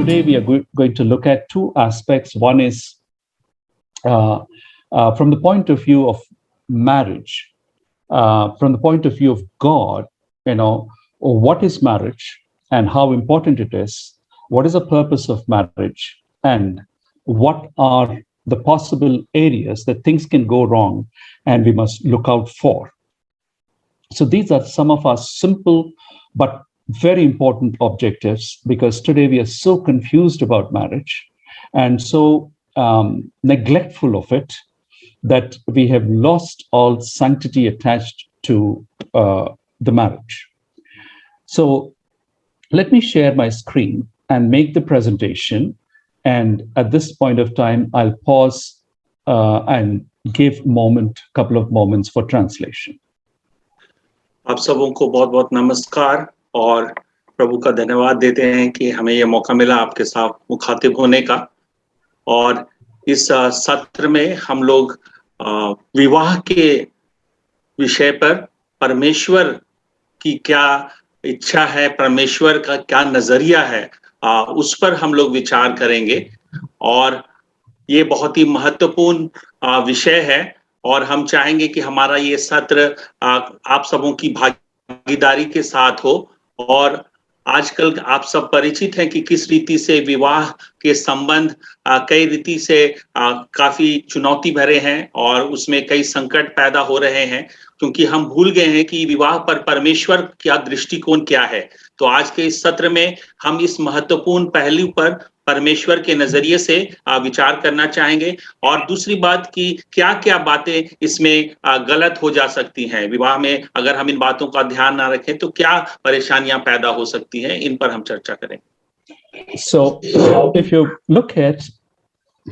today we are going to look at two aspects. One is uh, from the point of view of marriage, from the point of view of God, what is marriage and how important it is, what is the purpose of marriage, and what are the possible areas that things can go wrong and we must look out for. So these are some of our simple but very important objectives, because today we are so confused about marriage and so neglectful of it that we have lost all sanctity attached to the marriage. So let me share my screen and make the presentation. And at this point of time, I'll pause and give couple of moments for translation. आप सबों को बहुत बहुत नमस्कार और प्रभु का धन्यवाद देते हैं कि हमें यह मौका मिला आपके साथ मुखातिब होने का। और इस सत्र में हम लोग विवाह के विषय पर परमेश्वर की क्या इच्छा है, परमेश्वर का क्या नजरिया है, उस पर हम लोग विचार करेंगे। और ये बहुत ही महत्वपूर्ण विषय है और हम चाहेंगे कि हमारा ये सत्र आप सबों की भागीदारी के साथ हो। और आजकल आप सब परिचित हैं कि किस रीति से विवाह के संबंध कई रीति से काफी चुनौती भरे हैं और उसमें कई संकट पैदा हो रहे हैं, क्योंकि हम भूल गए हैं कि विवाह पर परमेश्वर का दृष्टिकोण क्या है। तो आज के इस सत्र में हम इस महत्वपूर्ण पहलू पर परमेश्वर के नजरिए से विचार करना चाहेंगे। और दूसरी बात कि क्या-क्या बातें इसमें गलत हो जा सकती हैं, विवाह में अगर हम इन बातों का ध्यान ना रखें तो क्या परेशानियां पैदा हो सकती हैं, इन पर हम चर्चा करेंगे। So if you look at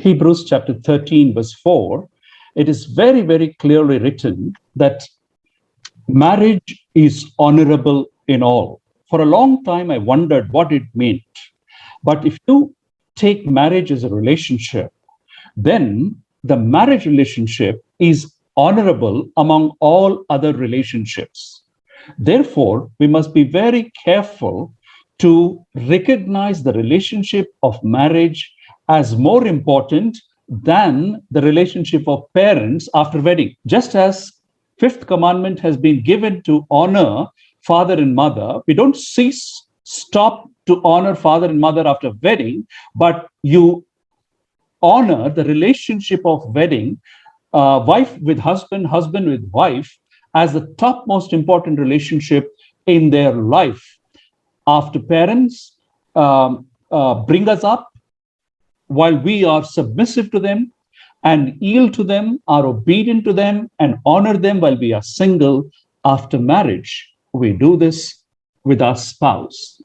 Hebrews chapter 13 verse 4, it is very, very clearly written that marriage is honorable in all. For a long time, I wondered what it meant. But if you take marriage as a relationship, then the marriage relationship is honorable among all other relationships. Therefore, we must be very careful to recognize the relationship of marriage as more important than the relationship of parents after wedding. Just as fifth commandment has been given to honor father and mother, we don't stop to honor father and mother after wedding, but you honor the relationship of wedding, wife with husband, husband with wife, as the top most important relationship in their life. After parents bring us up, while we are submissive to them and yield to them, are obedient to them and honor them while we are single, after marriage, we do this with our spouse.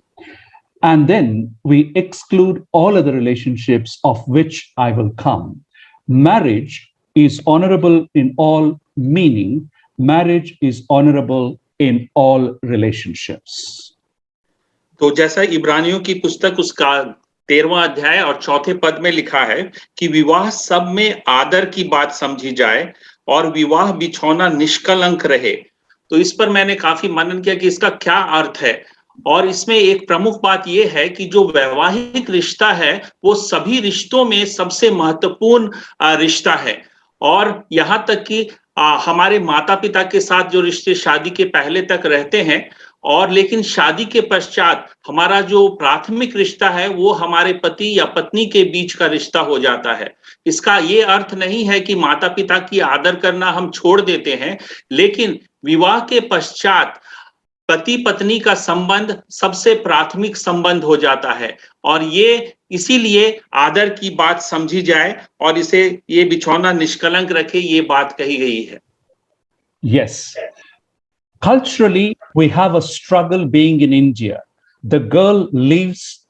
And then we exclude all other relationships of which I will come. Marriage is honorable in all, meaning marriage is honorable in all relationships. तो जैसा इब्रानियों की पुस्तक उसका 13वां अध्याय और 4थे पद में लिखा है कि विवाह सब में आदर की बात समझी जाए और विवाह बिछौना निष्कलंक रहे। तो इस पर मैंने काफी मनन किया कि इसका क्या अर्थ है। और इसमें एक प्रमुख बात यह है कि जो वैवाहिक रिश्ता है वो सभी रिश्तों में सबसे महत्वपूर्ण रिश्ता है। और यहां तक कि हमारे माता पिता के साथ जो रिश्ते शादी के पहले तक रहते हैं, और लेकिन शादी के पश्चात हमारा जो प्राथमिक रिश्ता है वो हमारे पति या पत्नी के बीच का रिश्ता हो जाता है। इसका ये अर्थ नहीं है कि माता पिता की आदर करना हम छोड़ देते हैं, लेकिन विवाह के पश्चात पति पत्नी का संबंध सबसे प्राथमिक संबंध हो जाता है। और ये इसीलिए आदर की बात समझी जाए और इसे ये बिछौना निष्कलंक रखे, ये बात कही गई है। Yes. Culturally, we have a struggle being in India. The girl leaves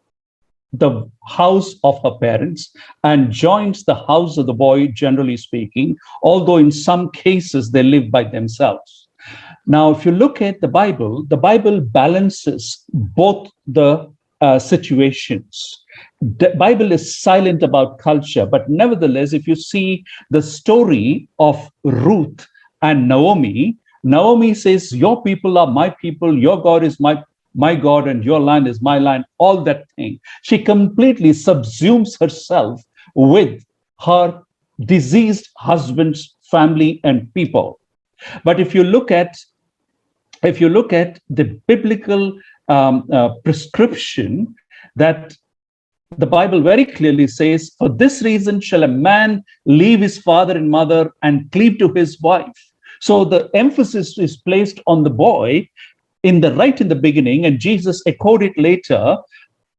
the house of her parents and joins the house of the boy, generally speaking, although in some cases they live by themselves. Now, if you look at the Bible balances both the situations. The Bible is silent about culture, but nevertheless, if you see the story of Ruth and Naomi, Naomi says, your people are my people, your God is my God and your land is my land, all that thing. She completely subsumes herself with her deceased husband's family and people. But if you look at the biblical prescription, that the Bible very clearly says, for this reason shall a man leave his father and mother and cleave to his wife. So the emphasis is placed on the boy in the beginning, and Jesus echoed it later.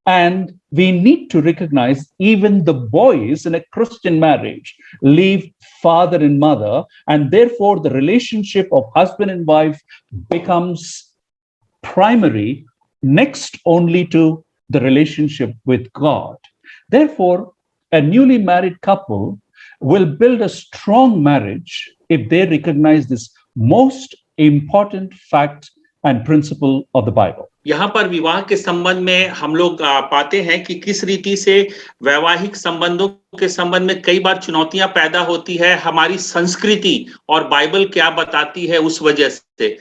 And we need to recognize even the boys in a Christian marriage leave father and mother, and therefore the relationship of husband and wife becomes primary, next only to the relationship with God. Therefore, a newly married couple will build a strong marriage if they recognize this most important fact and principle of the Bible. यहाँ पर विवाह के संबंध में हम लोग पाते हैं कि किस रीति से वैवाहिक संबंधों के संबंध में कई बार चुनौतियां पैदा होती है हमारी संस्कृति और बाइबल क्या बताती है उस वजह से।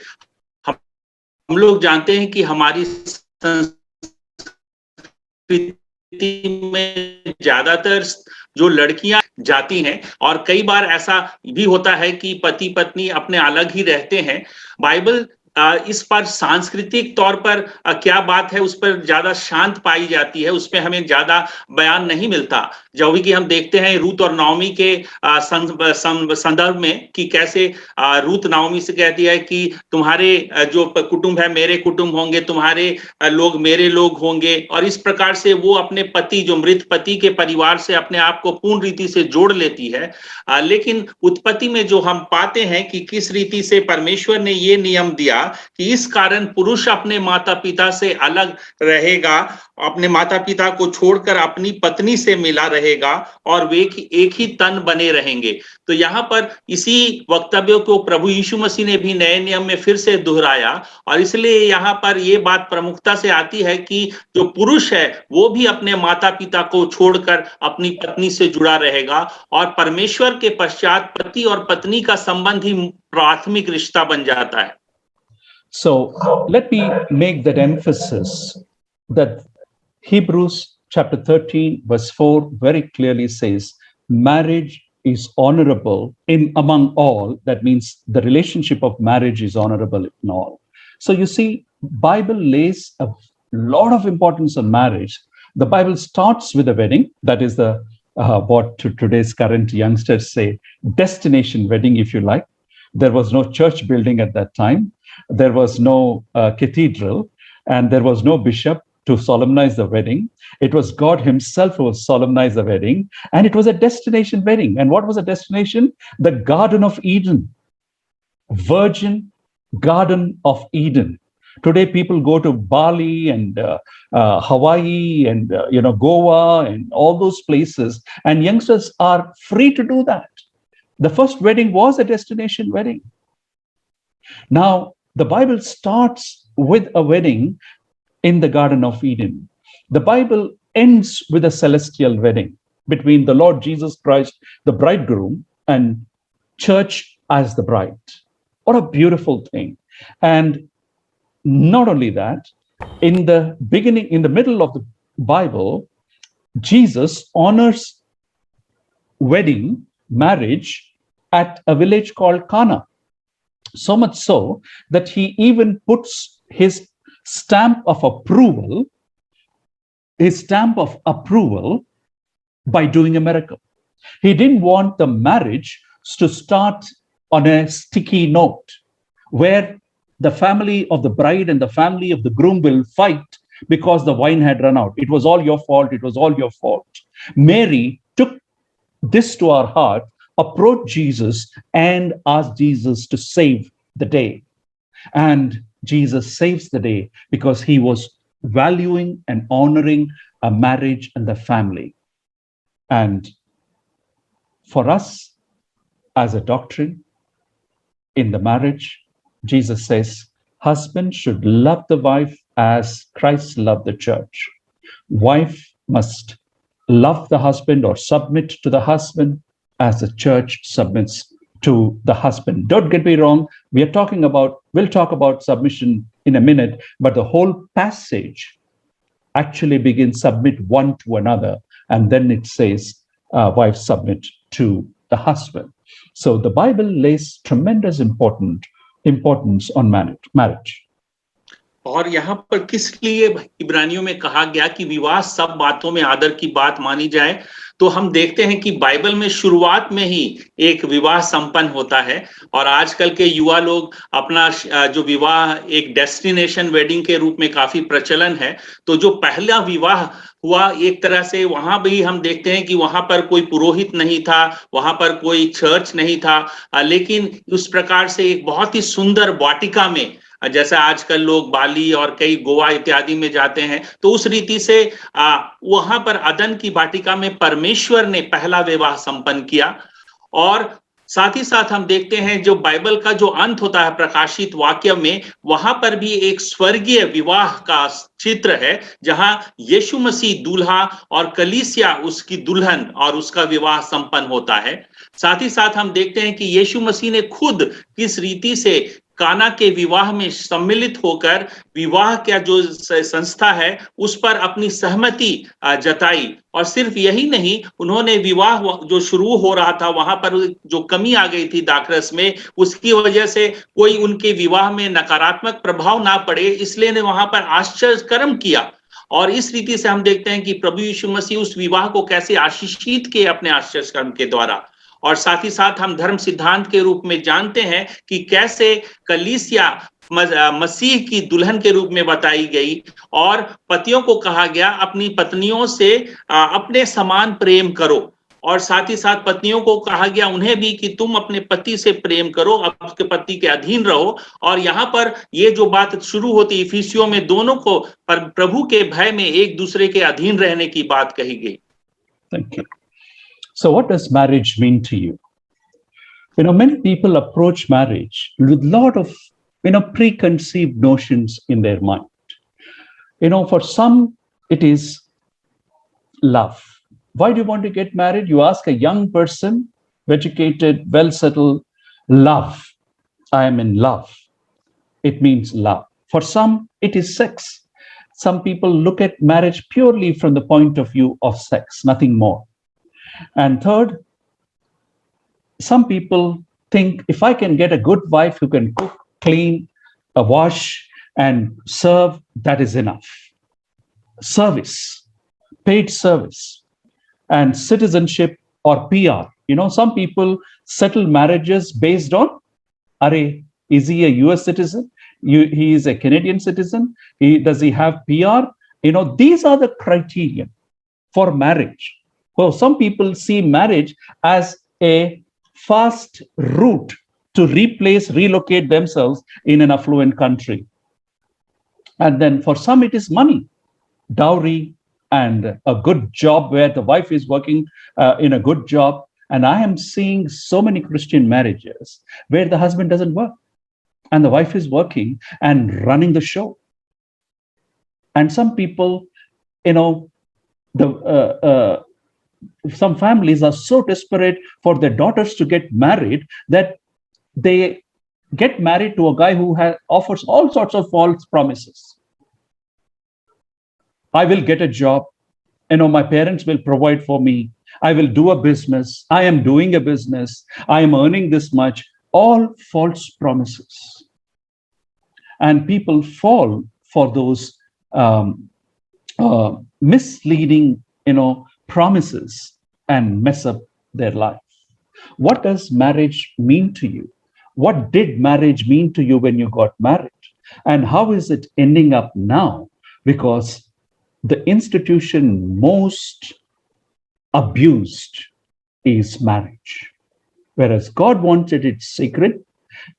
हम लोग जानते हैं कि हमारी संस्कृति में ज्यादातर जो लड़कियां जाती हैं, और कई बार ऐसा भी होता है कि पति पत्नी अपने अलग ही रहते हैं। बाइबल इस पर सांस्कृतिक तौर पर क्या बात है उस पर ज्यादा शांत पाई जाती है, उसमें हमें ज्यादा बयान नहीं मिलता। जो कि हम देखते हैं रूत और नाओमी के संदर्भ में कि कैसे रूत नाओमी से कहती है कि तुम्हारे जो कुटुंब है मेरे कुटुंब होंगे, तुम्हारे लोग मेरे लोग होंगे, और इस प्रकार से वो अपने पति, जो मृत पति के परिवार से अपने आप को पूर्ण रीति से जोड़ लेती है। लेकिन उत्पत्ति में जो हम पाते हैं कि किस रीति से परमेश्वर ने ये नियम दिया कि इस कारण पुरुष अपने माता पिता से अलग रहेगा, अपने माता पिता को छोड़कर अपनी पत्नी से मिला रहेगा और वे एक ही तन बने रहेंगे। तो यहाँ पर इसी वक्तव्य को प्रभु यीशु मसीह ने भी नए नियम में फिर से दोहराया, और इसलिए यहाँ पर ये बात प्रमुखता से आती है कि जो पुरुष है वो भी अपने माता पिता को छोड़कर अपनी पत्नी से जुड़ा रहेगा, और परमेश्वर के पश्चात पति और पत्नी का संबंध ही प्राथमिक रिश्ता बन जाता है। So let me make that emphasis that Hebrews chapter 13 verse 4 very clearly says marriage is honorable among all. That means the relationship of marriage is honorable in all. So you see, Bible lays a lot of importance on marriage. The Bible starts with a wedding. That is the what today's current youngsters say, destination wedding, if you like. There was no church building at that time. There was no cathedral, and there was no bishop to solemnize the wedding. It was God himself who solemnized the wedding, and it was a destination wedding. And what was the destination? The Garden of Eden, virgin Garden of Eden. Today, people go to Bali and Hawaii and Goa and all those places, and youngsters are free to do that. The first wedding was a destination wedding. Now, the Bible starts with a wedding in the Garden of Eden. The Bible ends with a celestial wedding between the Lord Jesus Christ, the bridegroom, and church as the bride. What a beautiful thing. And not only that, in the beginning, in the middle of the Bible, Jesus honors wedding, marriage, at a village called Cana. So much so that he even puts his stamp of approval by doing a miracle. He didn't want the marriage to start on a sticky note where the family of the bride and the family of the groom will fight because the wine had run out. It was all your fault. It was all your fault. Mary took this to her heart, approached Jesus and asked Jesus to save the day. And Jesus saves the day because he was valuing and honoring a marriage and the family. And for us, as a doctrine in the marriage, Jesus says, husband should love the wife as Christ loved the church. Wife must love the husband or submit to the husband as the church submits to the husband. Don't get me wrong. We'll talk about submission in a minute, but the whole passage actually begins submit one to another, and then it says wives submit to the husband. So the Bible lays tremendous importance on marriage. और यहाँ पर किस लिए इब्रानियों में कहा गया कि विवाह सब बातों में आदर की बात मानी जाए, तो हम देखते हैं कि बाइबल में शुरुआत में ही एक विवाह संपन्न होता है। और आजकल के युवा लोग अपना जो विवाह एक डेस्टिनेशन वेडिंग के रूप में काफी प्रचलन है, तो जो पहला विवाह हुआ एक तरह से वहां भी हम देखते हैं कि वहां पर कोई पुरोहित नहीं था, वहां पर कोई चर्च नहीं था, लेकिन उस प्रकार से एक बहुत ही सुंदर वाटिका में, जैसा आजकल लोग बाली और कई गोवा इत्यादि में जाते हैं, तो उस रीति से वहां पर अदन की वाटिका में परमेश्वर ने पहला विवाह संपन्न किया। और साथ ही साथ हम देखते हैं जो बाइबल का जो अंत होता है प्रकाशित वाक्य में, वहां पर भी एक स्वर्गीय विवाह का चित्र है, जहां यीशु मसीह दूल्हा और कलीसिया उसकी दुल्हन और उसका विवाह संपन्न होता है। साथ ही साथ हम देखते हैं कि यीशु मसीह ने खुद किस रीति से काना के विवाह में सम्मिलित होकर विवाह का जो संस्था है उस पर अपनी सहमति जताई। और सिर्फ यही नहीं, उन्होंने विवाह जो शुरू हो रहा था वहां पर जो कमी आ गई थी दाखरस में, उसकी वजह से कोई उनके विवाह में नकारात्मक प्रभाव ना पड़े, इसलिए ने वहां पर आश्चर्य कर्म किया। और इस रीति से हम देखते हैं कि प्रभु यीशु मसीह उस विवाह को कैसे आशीषित किए अपने आश्चर्य कर्म के द्वारा। और साथ ही साथ हम धर्म सिद्धांत के रूप में जानते हैं कि कैसे कलीसिया मसीह की दुल्हन के रूप में बताई गई, और पतियों को कहा गया अपनी पत्नियों से अपने समान प्रेम करो। और साथ ही साथ पत्नियों को कहा गया उन्हें भी कि तुम अपने पति से प्रेम करो, आपके पति के अधीन रहो। और यहाँ पर ये जो बात शुरू होती इफिसियों में, दोनों को प्रभु के भय में एक दूसरे के अधीन रहने की बात कही गई। Thank you. So what does marriage mean to you? Many people approach marriage with a lot of, preconceived notions in their mind. For some, it is love. Why do you want to get married? You ask a young person, educated, well-settled, love. I am in love. It means love. For some, it is sex. Some people look at marriage purely from the point of view of sex, nothing more. And third, some people think if I can get a good wife who can cook, clean, wash, and serve, that is enough. Service, paid service, and citizenship or PR. Some people settle marriages based on, is he a US citizen? He is a Canadian citizen? Does he have PR? These are the criteria for marriage. Well, some people see marriage as a fast route to relocate themselves in an affluent country. And then for some, it is money, dowry, and a good job where the wife is working in a good job. And I am seeing so many Christian marriages where the husband doesn't work and the wife is working and running the show. And some people, some families are so desperate for their daughters to get married that they get married to a guy who offers all sorts of false promises. I will get a job. My parents will provide for me. I will do a business. I am doing a business. I am earning this much. All false promises. And people fall for those misleading, promises and mess up their life. What does marriage mean to you? What did marriage mean to you when you got married? And how is it ending up now? Because the institution most abused is marriage. Whereas God wanted it sacred,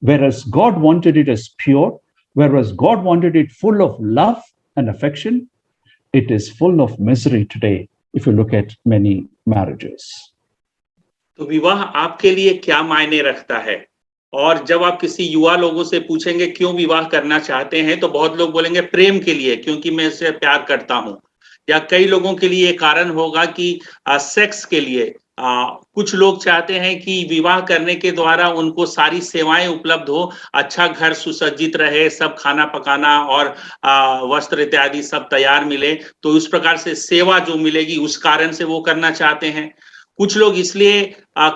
whereas God wanted it as pure, whereas God wanted it full of love and affection, it is full of misery today if you look at many marriages. तो विवाह आपके लिए क्या मायने रखता है? और जब आप किसी युवा लोगों से पूछेंगे क्यों विवाह करना चाहते हैं, तो बहुत लोग बोलेंगे प्रेम के लिए, क्योंकि मैं इससे प्यार करता हूं। या कई लोगों के लिए कारण होगा कि सेक्स के लिए, कुछ लोग चाहते हैं कि विवाह करने के द्वारा उनको सारी सेवाएं उपलब्ध हो, अच्छा घर सुसज्जित रहे, सब खाना पकाना और वस्त्र इत्यादि सब तैयार मिले, तो उस प्रकार से सेवा जो मिलेगी उस कारण से वो करना चाहते हैं। कुछ लोग इसलिए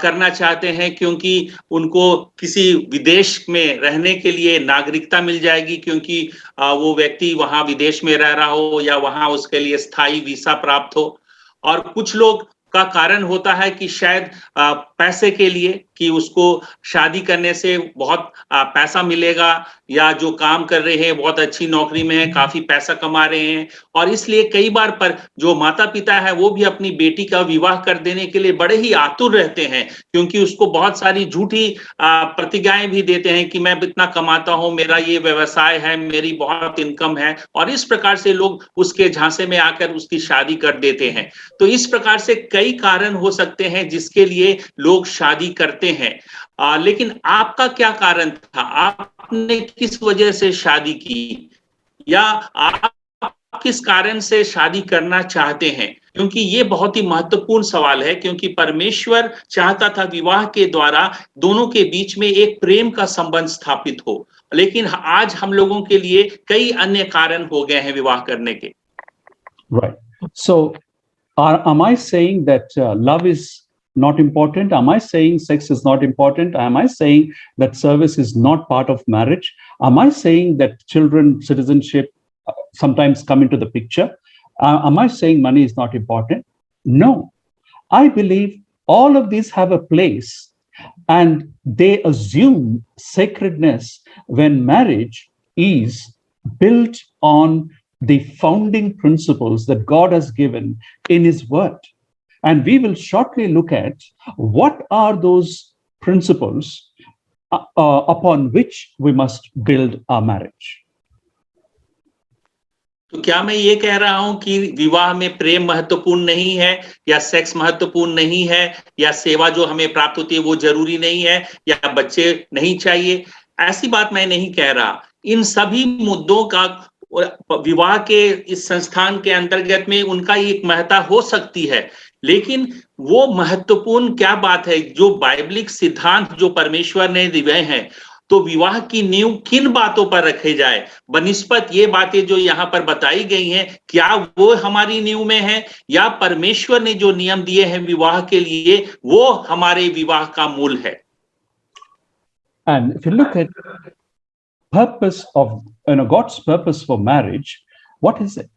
करना चाहते हैं क्योंकि उनको किसी विदेश में रहने के लिए नागरिकता मिल जाएगी, क्योंकि वो व्यक्ति वहाँ विदेश में रह रहा हो या वहाँ उसके लिए स्थायी वीसा प्राप्त हो। और कुछ लोग का कारण होता है कि शायद पैसे के लिए, कि उसको शादी करने से बहुत पैसा मिलेगा, या जो काम कर रहे हैं बहुत अच्छी नौकरी में है, काफी पैसा कमा रहे हैं, और इसलिए कई बार पर जो माता-पिता है वो भी अपनी बेटी का विवाह कर देने के लिए बड़े ही आतुर रहते हैं, क्योंकि उसको बहुत सारी झूठी प्रतिज्ञाएं भी देते हैं कि मैं इतना कमाता हूँ, मेरा ये व्यवसाय है, मेरी बहुत इनकम है, और इस प्रकार से लोग उसके झांसे में आकर उसकी शादी कर देते हैं। तो इस प्रकार से कई कारण हो सकते हैं जिसके लिए लोग शादी करते हैं। लेकिन आपका क्या कारण था? आपने किस वजह से शादी की? या आप किस कारण से शादी करना चाहते हैं? क्योंकि ये बहुत ही महत्वपूर्ण सवाल है, क्योंकि परमेश्वर चाहता था विवाह के द्वारा दोनों के बीच में एक प्रेम का संबंध स्थापित हो। लेकिन आज हम लोगों के लिए कई अन्य कारण हो गए हैं विवाह करने के। Right. So, am I saying that love is not important? Am I saying sex is not important? Am I saying that service is not part of marriage? Am I saying that children citizenship sometimes come into the picture? Am I saying money is not important? No. I believe all of these have a place, and they assume sacredness when marriage is built on the founding principles that God has given in His Word. And we will shortly look at what are those principles upon which we must build our marriage. तो क्या मैं ये कह रहा हूं कि विवाह में प्रेम महत्वपूर्ण नहीं है, या सेक्स महत्वपूर्ण नहीं है, या सेवा जो हमें प्राप्त होती है वो जरूरी नहीं है, या बच्चे नहीं चाहिए? ऐसी बात मैं नहीं कह रहा। इन सभी मुद्दों का विवाह के इस संस्थान के अंतर्गत में उनका एक महत्ता हो सकती है, लेकिन वो महत्वपूर्ण क्या बात है, जो बाइबलिक सिद्धांत जो परमेश्वर ने दिए हैं, तो विवाह की नींव किन बातों पर रखे जाए, बनिस्पत ये बातें जो यहाँ पर बताई गई हैं, क्या वो हमारी नींव में है, या परमेश्वर ने जो नियम दिए हैं विवाह के लिए वो हमारे विवाह का मूल है? And if you look at purpose of God's purpose for marriage, what is it?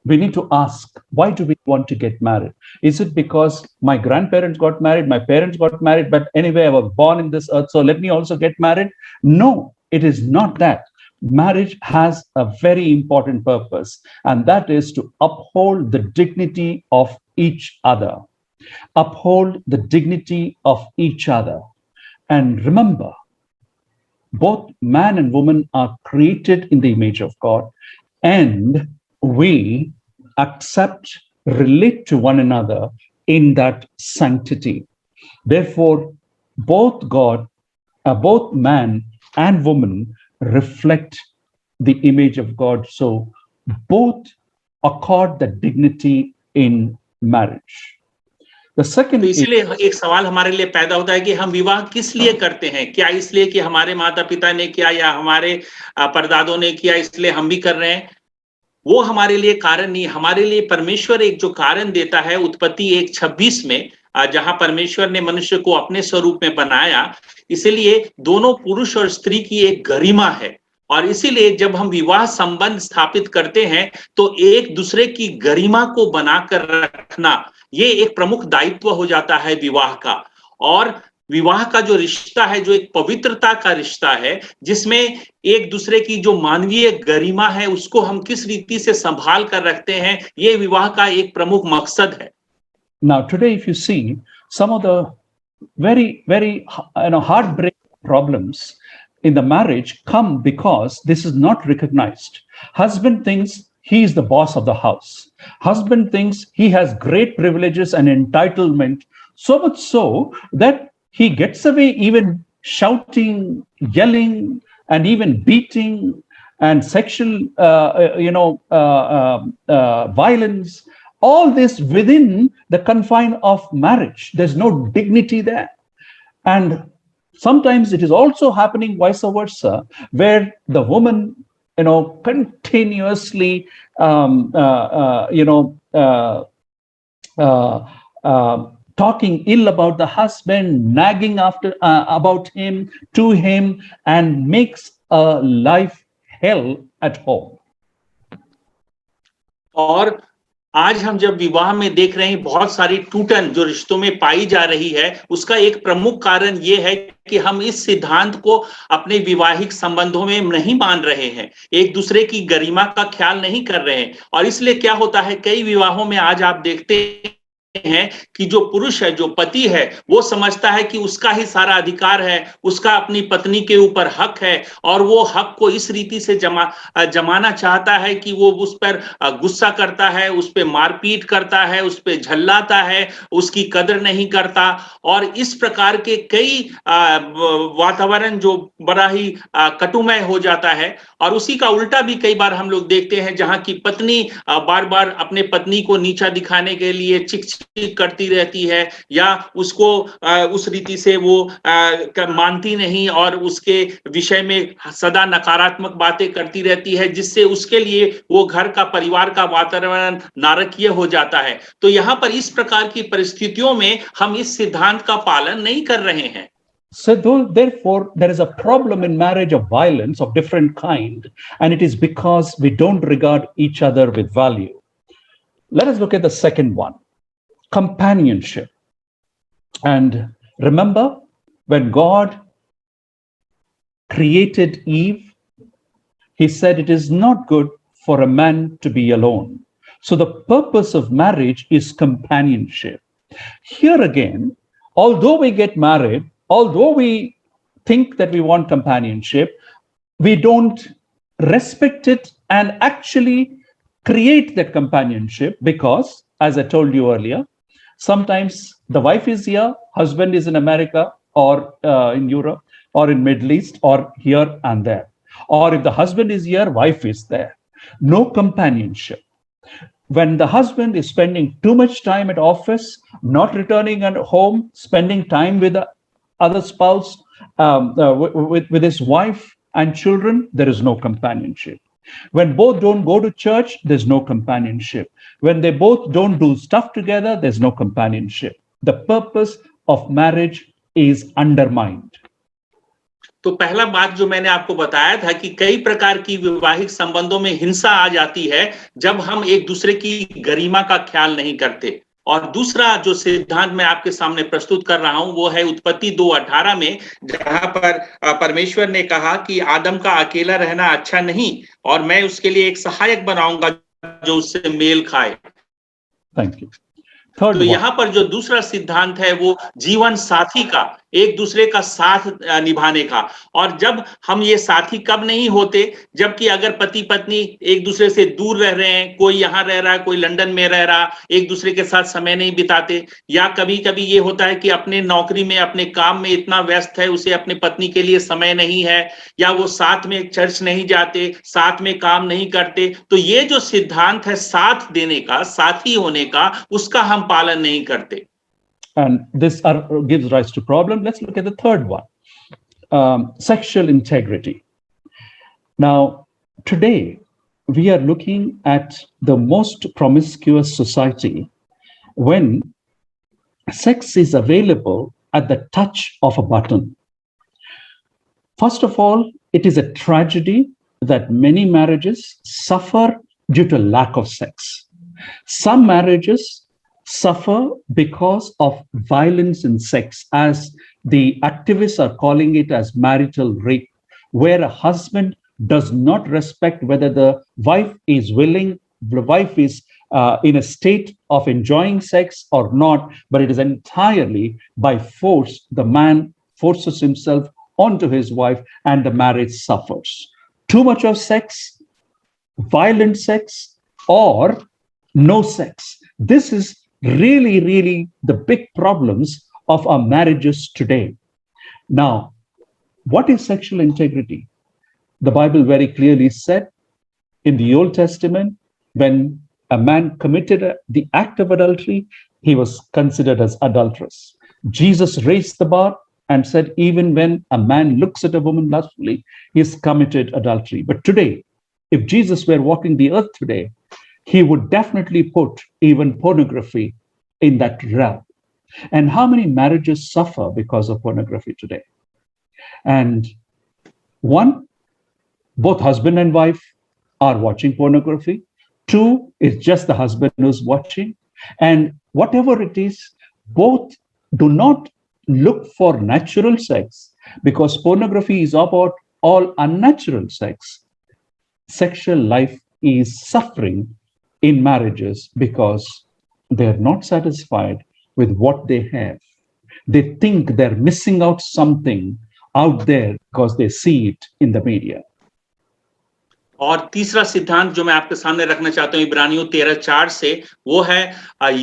We need to ask, why do we want to get married? Is it because my grandparents got married, my parents got married, but anyway, I was born in this earth, so let me also get married? No, it is not that. Marriage has a very important purpose, and that is to uphold the dignity of each other. Uphold the dignity of each other. And remember, both man and woman are created in the image of God, and we accept, relate to one another in that sanctity. Therefore, both man and woman reflect the image of God. So both accord the dignity in marriage. The second तो इसीलिए एक सवाल हमारे लिए पैदा होता है कि हम विवाह किस लिए करते हैं? क्या इसलिए कि हमारे माता पिता ने किया या हमारे परदादों ने किया इसलिए हम भी कर रहे हैं? वो हमारे लिए कारण नहीं। हमारे लिए परमेश्वर एक जो कारण देता है उत्पत्ति 1:26 में, जहां परमेश्वर ने मनुष्य को अपने स्वरूप में बनाया, इसलिए दोनों पुरुष और स्त्री की एक गरिमा है, और इसीलिए जब हम विवाह संबंध स्थापित करते हैं तो एक दूसरे की गरिमा को बनाकर रखना ये एक प्रमुख दायित्व हो जाता है विवाह का। और विवाह का जो रिश्ता है, जो एक पवित्रता का रिश्ता है, जिसमें एक दूसरे की जो मानवीय गरिमा है उसको हम किस रीति से संभाल कर रखते हैं, ये विवाह का एक प्रमुख मकसद है। Now today if you see some of the very heartbreaking problems in the marriage come because this is not recognized. Husband thinks he is the boss of the house. Husband thinks he has great privileges and entitlement, so much so that he gets away even shouting, yelling, and even beating and sexual violence All this within the confine of marriage. There's no dignity there. And sometimes it is also happening vice versa, where the woman, continuously, talking ill about the husband, nagging after about him, to him, and makes a life hell at home. और आज हम जब विवाह में देख रहे हैं बहुत सारी टूटन जो रिश्तों में पाई जा रही है, उसका एक प्रमुख कारण ये है कि हम इस सिद्धांत को अपने वैवाहिक संबंधों में नहीं मान रहे हैं, एक दूसरे की गरिमा का ख्याल नहीं कर रहे हैं। और इसलिए क्या होता है, कई विवाहों में आज आप देखते हैं कि जो पुरुष है, जो पति है, वो समझता है कि उसका ही सारा अधिकार है, उसका अपनी पत्नी के ऊपर हक है, और वो हक को इस रीति से जमाना चाहता है कि वो उस पर गुस्सा करता है, उस पर मारपीट करता है, उस पर झल्लाता है, उसकी कदर नहीं करता। और इस प्रकार के कई वातावरण जो बड़ा ही कटुमय हो जाता है। और उसी का उल्टा भी कई बार हम लोग देखते हैं, जहां की पत्नी बार बार अपने पत्नी को नीचा दिखाने के लिए चिक करती रहती है, या उसको उस रीति से वो मानती नहीं और उसके विषय में सदा नकारात्मक बातें करती रहती है, जिससे उसके लिए वो घर का, परिवार का वातावरण नारकीय हो जाता है। तो यहाँ पर इस प्रकार की परिस्थितियों में हम इस सिद्धांत का पालन नहीं कर रहे हैं। So therefore, there is a problem in marriage of violence of different kind, and it is because we don't regard each other with value. Let us look at the second one, companionship. And remember, when God created Eve, he said it is not good for a man to be alone. So the purpose of marriage is companionship. Here again, although we get married, although we think that we want companionship, we don't respect it and actually create that companionship, because, as I told you earlier, sometimes the wife is here, husband is in America or in Europe or in Middle East or here and there. Or if the husband is here, wife is there. No companionship. When the husband is spending too much time at office, not returning at home, spending time with the other spouse, with his wife and children, there is no companionship. When both don't go to church, there's no companionship. When they both don't do stuff together, there's no companionship. The purpose of marriage is undermined. तो पहला बात जो मैंने आपको बताया था कि कई प्रकार की वैवाहिक संबंधों में हिंसा आ जाती है जब हम एक दूसरे की गरिमा का ख्याल नहीं करते। और दूसरा जो सिद्धांत मैं आपके सामने प्रस्तुत कर रहा हूं वो है उत्पत्ति 2:18 में, जहां पर परमेश्वर ने कहा कि आदम का अकेला रहना अच्छा नहीं और मैं उसके लिए एक सहायक बनाऊंगा जो उससे मेल खाए। Thank you. तो यहाँ पर जो दूसरा सिद्धांत है वो जीवन साथी का, एक दूसरे का साथ निभाने का। और जब हम ये साथी कब नहीं होते, जबकि अगर पति पत्नी एक दूसरे से दूर रह रहे हैं, कोई यहाँ रह रहा है, कोई लंदन में रह रहा, एक दूसरे के साथ समय नहीं बिताते, या कभी कभी ये होता है कि अपने नौकरी में, अपने काम में इतना व्यस्त है, उसे अपने पत्नी के लिए समय नहीं है, या वो साथ में चर्च नहीं जाते, साथ में काम नहीं करते। तो ये जो सिद्धांत है साथ देने का, साथी होने का, उसका हम पालन नहीं करते। And this gives rise to problem. Let's look at the third one, sexual integrity. Now, today, we are looking at the most promiscuous society when sex is available at the touch of a button. First of all, it is a tragedy that many marriages suffer due to lack of sex. Some marriages suffer because of violence in sex, as the activists are calling it as marital rape, where a husband does not respect whether the wife is willing, the wife is in a state of enjoying sex or not, but it is entirely by force. The man forces himself onto his wife and the marriage suffers. Too much of sex, violent sex, or no sex. This is really the big problems of our marriages today. Now, what is sexual integrity? The Bible very clearly said in the Old Testament, when a man committed the act of adultery, he was considered as adulterous. Jesus raised the bar and said, even when a man looks at a woman lustfully, he's committed adultery. But today, if Jesus were walking the earth today, he would definitely put even pornography in that realm. And how many marriages suffer because of pornography today? And one, both husband and wife are watching pornography. Two, it's just the husband who's watching. And whatever it is, both do not look for natural sex, because pornography is about all unnatural sex. Sexual life is suffering in marriages because they're not satisfied with what they have. They think they're missing out something out there because they see it in the media. और तीसरा सिद्धांत जो मैं आपके सामने रखना चाहता हूं इब्रानियों 13:4 से, वो है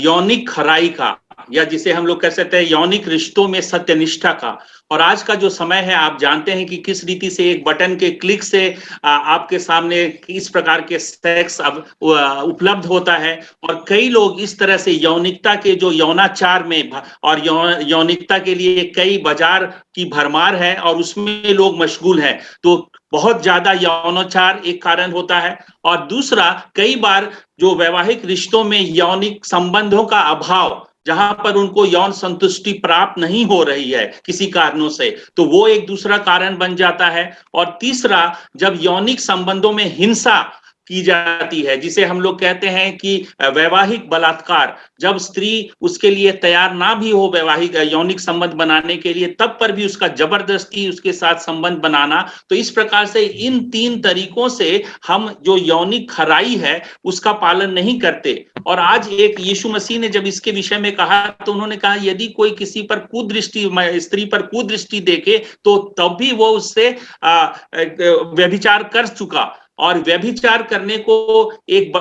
यौनिक खराई का, या जिसे हम लोग कह सकते हैं यौनिक रिश्तों में सत्यनिष्ठा का। और आज का जो समय है, आप जानते हैं कि किस रीति से एक बटन के क्लिक से आपके सामने इस प्रकार के सेक्स अब उपलब्ध होता है, और कई लोग इस तरह से यौनिकता के जो यौनाचार में और यौनिकता के लिए कई बाजार की भरमार है और उसमें लोग मशगूल हैं। तो बहुत ज्यादा यौनाचार एक कारण होता है, और दूसरा कई बार जो वैवाहिक रिश्तों में यौनिक संबंधों का अभाव, जहां पर उनको यौन संतुष्टि प्राप्त नहीं हो रही है किसी कारणों से, तो वो एक दूसरा कारण बन जाता है। और तीसरा, जब यौनिक संबंधों में हिंसा की जाती है, जिसे हम लोग कहते हैं कि वैवाहिक बलात्कार, जब स्त्री उसके लिए तैयार ना भी हो वैवाहिक यौनिक संबंध बनाने के लिए, तब पर भी उसका जबरदस्ती उसके साथ संबंध बनाना, तो इस प्रकार से इन 3 तरीकों से हम जो यौनिक खराई है उसका पालन नहीं करते। और आज एक यीशु मसीह ने जब इसके विषय में कहा, तो उन्होंने कहा यदि कोई किसी पर कुदृष्टि, स्त्री पर कुदृष्टि देखे, तो तब भी वो उससे व्यभिचार कर चुका। और व्यभिचार करने को एक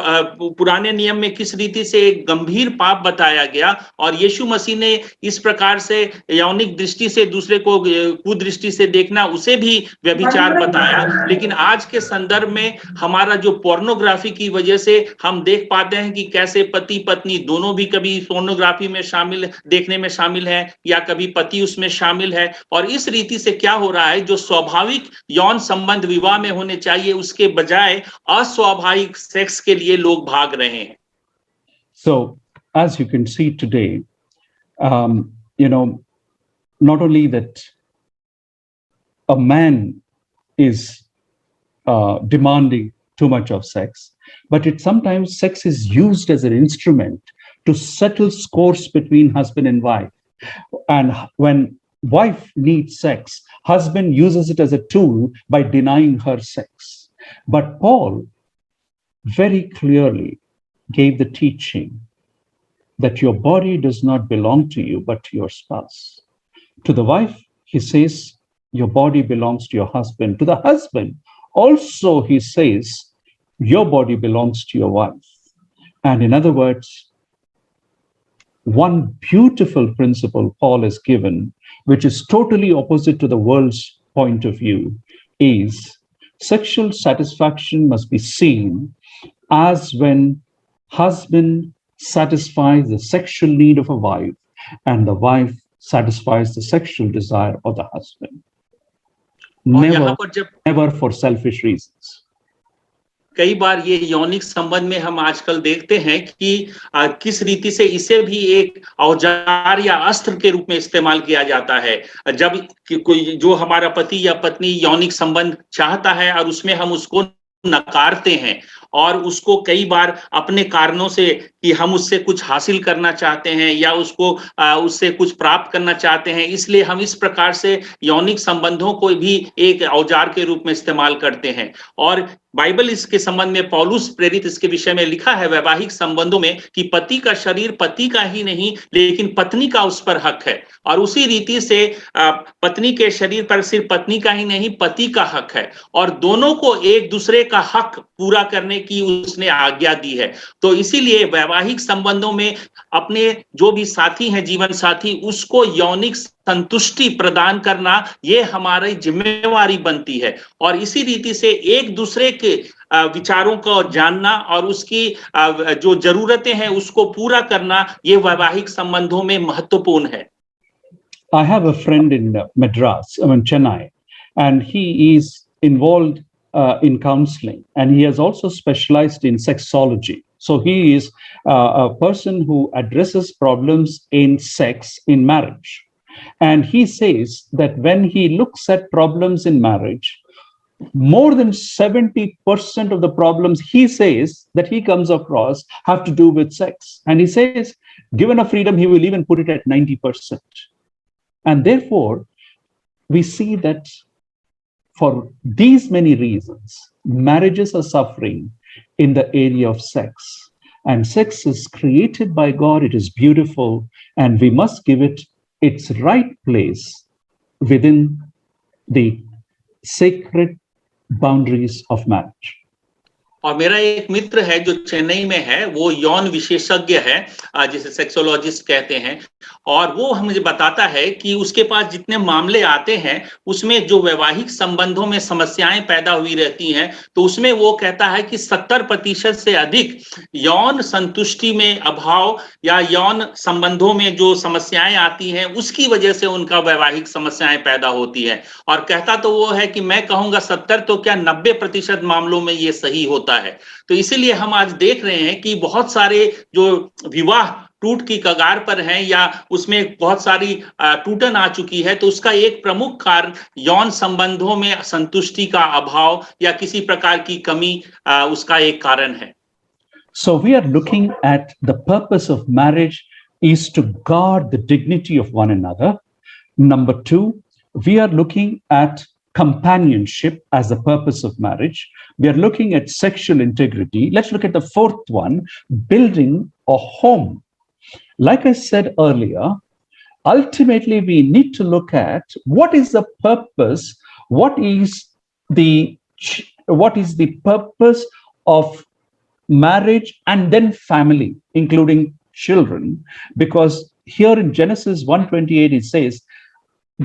पुराने नियम में किस रीति से एक गंभीर पाप बताया गया, और यीशु मसीह ने इस प्रकार से यौनिक दृष्टि से दूसरे को कुदृष्टि से देखना, उसे भी व्यभिचार बताया। लेकिन आज के संदर्भ में हमारा जो पोर्नोग्राफी की वजह से हम देख पाते हैं कि कैसे पति पत्नी दोनों भी कभी पोर्नोग्राफी में शामिल, देखने में शामिल है, या कभी पति उसमें शामिल है। और इस रीति से क्या हो रहा है, जो स्वाभाविक यौन संबंध विवाह में होने चाहिए उसके बजाय अस्वाभाविक सेक्स के लिए लोग भाग रहे हैं। So, as you can see today, not only that a man is demanding too much of sex, but sometimes sex is used as an instrument to settle scores between husband and wife. And when wife needs sex, husband uses it as a tool by denying her sex. But Paul very clearly gave the teaching that your body does not belong to you, but to your spouse. To the wife, he says, your body belongs to your husband. To the husband, also he says, your body belongs to your wife. And in other words, one beautiful principle Paul has given, which is totally opposite to the world's point of view, is sexual satisfaction must be seen as when husband satisfies the sexual need of a wife and the wife satisfies the sexual desire of the husband. Never for selfish reasons. कई बार ये यौनिक संबंध में हम आजकल देखते हैं कि किस रीति से इसे भी एक औजार या अस्त्र के रूप में इस्तेमाल किया जाता है। जब कोई जो हमारा पति या पत्नी यौनिक संबंध चाहता है और उसमें हम उसको नकारते हैं, और उसको कई बार अपने कारणों से कि हम उससे कुछ हासिल करना चाहते हैं या उससे कुछ प्राप्त करना चाहते हैं, इसलिए हम इस प्रकार से यौनिक संबंधों को भी एक औजार के रूप में इस्तेमाल करते हैं। और बाइबल इसके संबंध में पौलुस प्रेरित इसके विषय में लिखा है वैवाहिक संबंधों में कि पति का शरीर पति का ही नहीं लेकिन पत्नी का उस पर हक है, और उसी रीति से पत्नी के शरीर पर सिर्फ पत्नी का ही नहीं पति का हक है, और दोनों को एक दूसरे का हक पूरा करने की उसने आज्ञा दी है। तो इसीलिए वैवाहिक संबंधों में अपने जो भी साथी हैं, जीवन साथी, उसको यौनिक संतुष्टि प्रदान करना ये हमारी जिम्मेवारी बनती है। और इसी रीति से एक दूसरे के विचारों को जानना और उसकी जो जरूरतें हैं उसको पूरा करना, ये वैवाहिक संबंधों में महत्वपूर्ण है। I have a friend in Madras, Chennai, and he is involved in counseling, and he has also specialized in sexology. So he is a person who addresses problems in sex in marriage. And he says that when he looks at problems in marriage, more than 70% of the problems he says that he comes across have to do with sex. And he says, given a freedom, he will even put it at 90%. And therefore, we see that for these many reasons, marriages are suffering in the area of sex. And sex is created by God, it is beautiful, and we must give it its right place within the sacred boundaries of marriage. और मेरा एक मित्र है जो चेन्नई में है, वो यौन विशेषज्ञ है, जिसे सेक्सोलॉजिस्ट कहते हैं, और वो मुझे बताता है कि उसके पास जितने मामले आते हैं उसमें जो वैवाहिक संबंधों में समस्याएं पैदा हुई रहती हैं, तो उसमें वो कहता है कि 70% से अधिक यौन संतुष्टि में अभाव या यौन संबंधों में जो समस्याएं आती हैं उसकी वजह से उनका वैवाहिक समस्याएं पैदा होती है। और कहता तो वो है कि मैं कहूंगा 70 तो क्या 90% मामलों में ये सही होता है। तो इसीलिए हम आज देख रहे हैं कि बहुत सारे जो विवाह टूट की कगार पर हैं या उसमें बहुत सारी टूटन आ चुकी है, तो उसका एक प्रमुख कारण यौन संबंधों में संतुष्टि का अभाव या किसी प्रकार की कमी उसका एक कारण है। So we are looking at the purpose of marriage is to guard the dignity of one another. Number two, we are looking at companionship as the purpose of marriage. We are looking at sexual integrity. Let's look at the fourth one, building a home. Like I said earlier, ultimately we need to look at what is the purpose, what is the purpose of marriage and then family, including children, because here in Genesis 1:28 it says,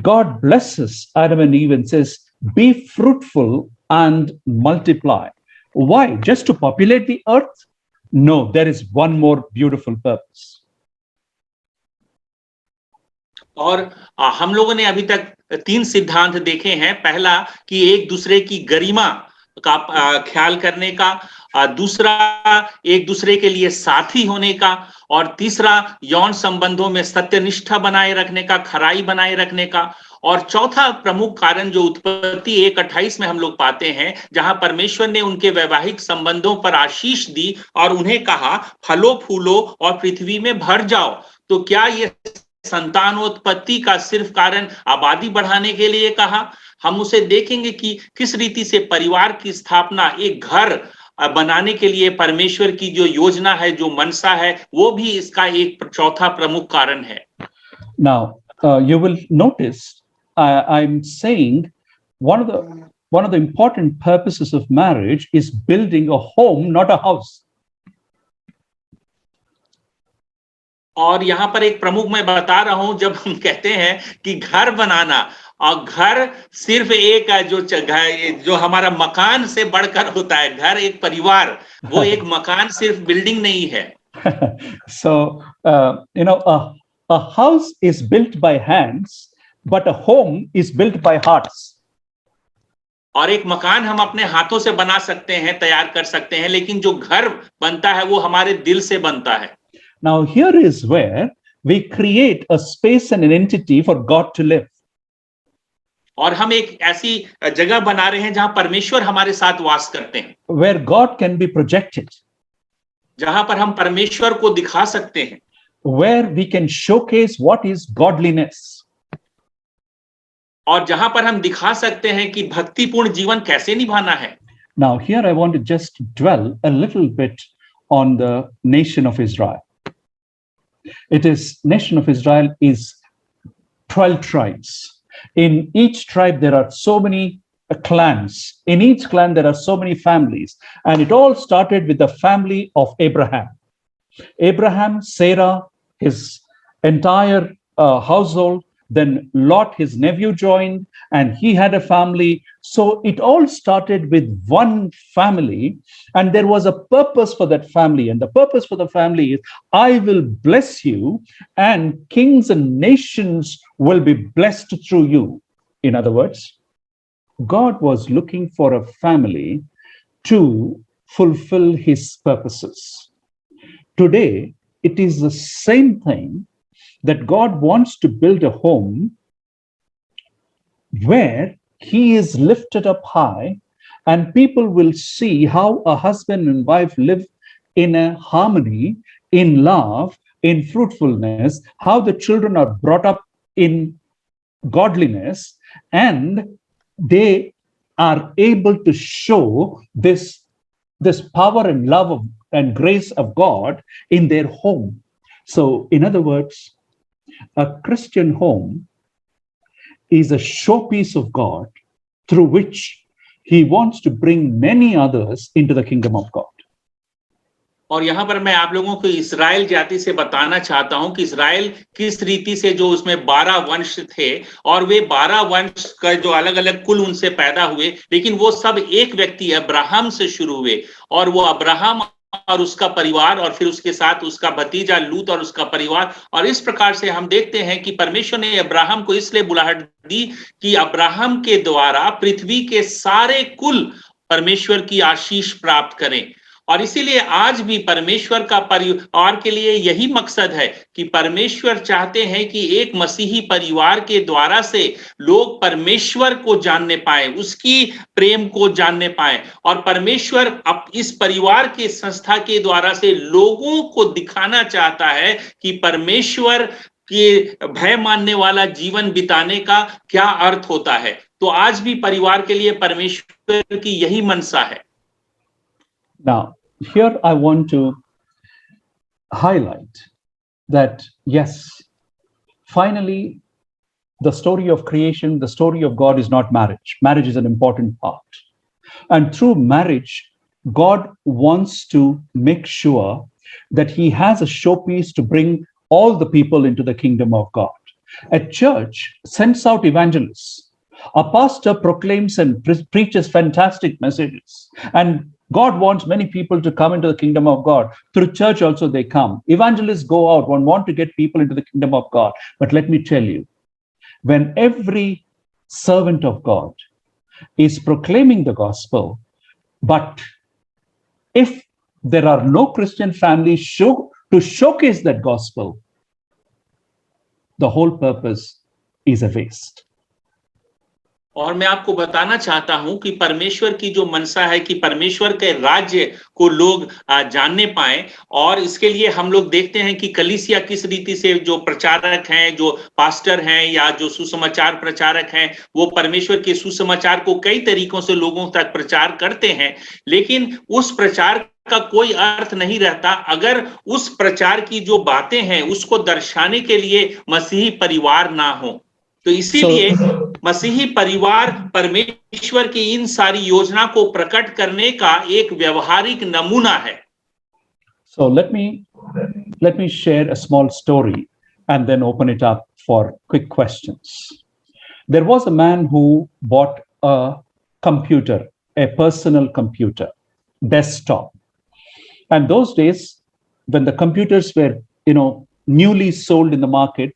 God blesses Adam and Eve and says, be fruitful and multiply. Why? Just to populate the earth? No, there is one more beautiful purpose. और हम लोगों ने अभी तक 3 सिद्धांत देखे हैं। पहला कि एक दूसरे की गरिमा का ख्याल करने का, दूसरा एक दूसरे के लिए साथी होने का, और तीसरा यौन संबंधों में सत्यनिष्ठा बनाए रखने का, खराई बनाए रखने का, और चौथा प्रमुख कारण जो उत्पत्ति 1:28 में हम लोग पाते हैं, जहां परमेश्वर ने उनके वैवाहिक संबंधों पर आशीष दी और उन्हें कहा फलो फूलो और पृथ्वी में भर जाओ। तो क्या ये संतानोत्पत्ति का सिर्फ कारण आबादी बढ़ाने के लिए कहा? हम उसे देखेंगे कि किस रीति से परिवार की स्थापना, एक घर बनाने के लिए परमेश्वर की जो योजना है, जो मनसा है, वो भी इसका एक चौथा प्रमुख कारण है। Now, you will notice I'm saying one of the important purposes of marriage is building a home, not a house. और यहाँ पर एक प्रमुख मैं बता रहा हूं, जब हम कहते हैं कि घर बनाना, और घर सिर्फ एक जो हमारा मकान से बढ़कर होता है, घर एक परिवार, वो एक मकान सिर्फ बिल्डिंग नहीं है। So, a house is built by hands, but a home is built by hearts. और एक मकान हम अपने हाथों से बना सकते हैं, तैयार कर सकते हैं, लेकिन जो घर बनता है वो हमारे दिल से बनता है। Now, here is where we create a space and an entity for God to live. और हम एक ऐसी जगह बना रहे हैं जहां परमेश्वर हमारे साथ वास करते हैं, where God can be projected, जहां पर हम परमेश्वर को दिखा सकते हैं, where we can showcase what is godliness, और जहां पर हम दिखा सकते हैं कि भक्तिपूर्ण जीवन कैसे निभाना है। Now, here I want to just dwell a little bit on the nation of Israel. Nation of Israel is 12 tribes. In each tribe, there are so many clans. In each clan, there are so many families. And it all started with the family of Abraham. Abraham, Sarah, his entire household, Then Lot, his nephew, joined, and he had a family. So it all started with one family, and there was a purpose for that family. And the purpose for the family is, I will bless you, and kings and nations will be blessed through you. In other words, God was looking for a family to fulfill his purposes. Today, it is the same thing, that God wants to build a home where he is lifted up high, and people will see how a husband and wife live in a harmony, in love, in fruitfulness, how the children are brought up in godliness, and they are able to show this power and love and grace of God in their home. So, in other words, a Christian home is a showpiece of God through which he wants to bring many others into the kingdom of God. और यहाँ पर मैं आप लोगों को इस्राएल जाति से बताना चाहता हूं कि इस्राएल किस रीति से, जो उसमें 12 वंश थे, और वे 12 वंश का जो अलग अलग कुल उनसे पैदा हुए, लेकिन वो सब एक व्यक्ति अब्राहम से शुरू हुए, और वो अब्राहम और उसका परिवार, और फिर उसके साथ उसका भतीजा लूत और उसका परिवार। और इस प्रकार से हम देखते हैं कि परमेश्वर ने अब्राहम को इसलिए बुलाहट दी कि अब्राहम के द्वारा पृथ्वी के सारे कुल परमेश्वर की आशीष प्राप्त करें। और इसीलिए आज भी परमेश्वर का परिवार के लिए यही मकसद है कि परमेश्वर चाहते हैं कि एक मसीही परिवार के द्वारा से लोग परमेश्वर को जानने पाए, उसकी प्रेम को जानने पाए, और परमेश्वर अब इस परिवार के संस्था के द्वारा से लोगों को दिखाना चाहता है कि परमेश्वर के भय मानने वाला जीवन बिताने का क्या अर्थ होता है। तो आज भी परिवार के लिए परमेश्वर की यही मनसा है। Now, here I want to highlight that, yes, finally, the story of creation, the story of God is not marriage. Marriage is an important part. And through marriage, God wants to make sure that he has a showpiece to bring all the people into the kingdom of God. A church sends out evangelists. A pastor proclaims and preaches fantastic messages. And God wants many people to come into the kingdom of God. Through church also they come. Evangelists go out and want to get people into the kingdom of God. But let me tell you, when every servant of God is proclaiming the gospel, but if there are no Christian families to showcase that gospel, the whole purpose is a waste. और मैं आपको बताना चाहता हूं कि परमेश्वर की जो मनसा है कि परमेश्वर के राज्य को लोग जानने पाए, और इसके लिए हम लोग देखते हैं कि कलीसिया किस रीति से जो प्रचारक हैं, जो पास्टर हैं या जो सुसमाचार प्रचारक हैं, वो परमेश्वर के सुसमाचार को कई तरीकों से लोगों तक प्रचार करते हैं, लेकिन उस प्रचार का कोई अर्थ नहीं रहता अगर उस प्रचार की जो बातें हैं उसको दर्शाने के लिए मसीही परिवार ना हो। तो इसीलिए मसीही परिवार परमेश्वर की इन सारी योजना को प्रकट करने का एक व्यवहारिक नमूना है। So let me share a small story and then open it up for quick questions. There was a man who bought a computer, a personal computer, desktop. And those days, when the computers were, newly sold in the market,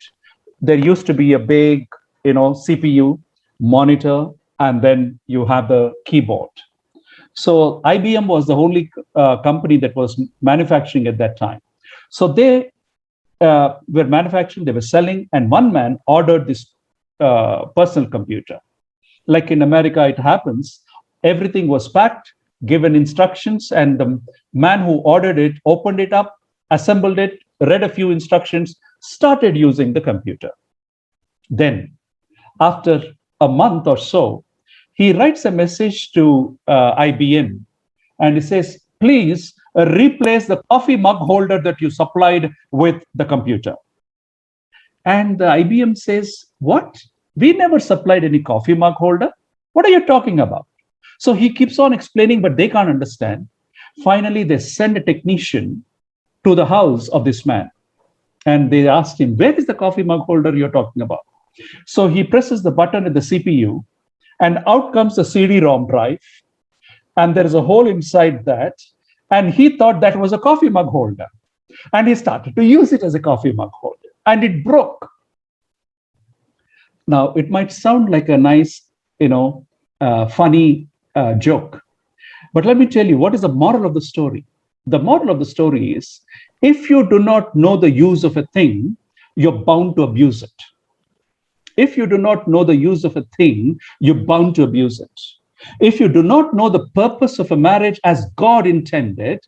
there used to be a big, CPU, monitor, and then you have the keyboard. So IBM was the only company that was manufacturing at that time. So they were manufacturing, they were selling, and one man ordered this personal computer. Like in America, it happens, everything was packed, given instructions, and the man who ordered it opened it up, assembled it, read a few instructions, started using the computer. Then, after a month or so, he writes a message to IBM, and he says, please replace the coffee mug holder that you supplied with the computer. And the IBM says, what? We never supplied any coffee mug holder. What are you talking about? So he keeps on explaining, but they can't understand. Finally, they send a technician to the house of this man. And they asked him, where is the coffee mug holder you're talking about? So he presses the button at the CPU, and out comes the CD-ROM drive, and there is a hole inside that. And he thought that was a coffee mug holder. And he started to use it as a coffee mug holder, and it broke. Now, it might sound like a nice, funny joke, but let me tell you, what is the moral of the story? The moral of the story is, if you do not know the use of a thing, you're bound to abuse it. If you do not know the use of a thing, you're bound to abuse it. If you do not know the purpose of a marriage as God intended,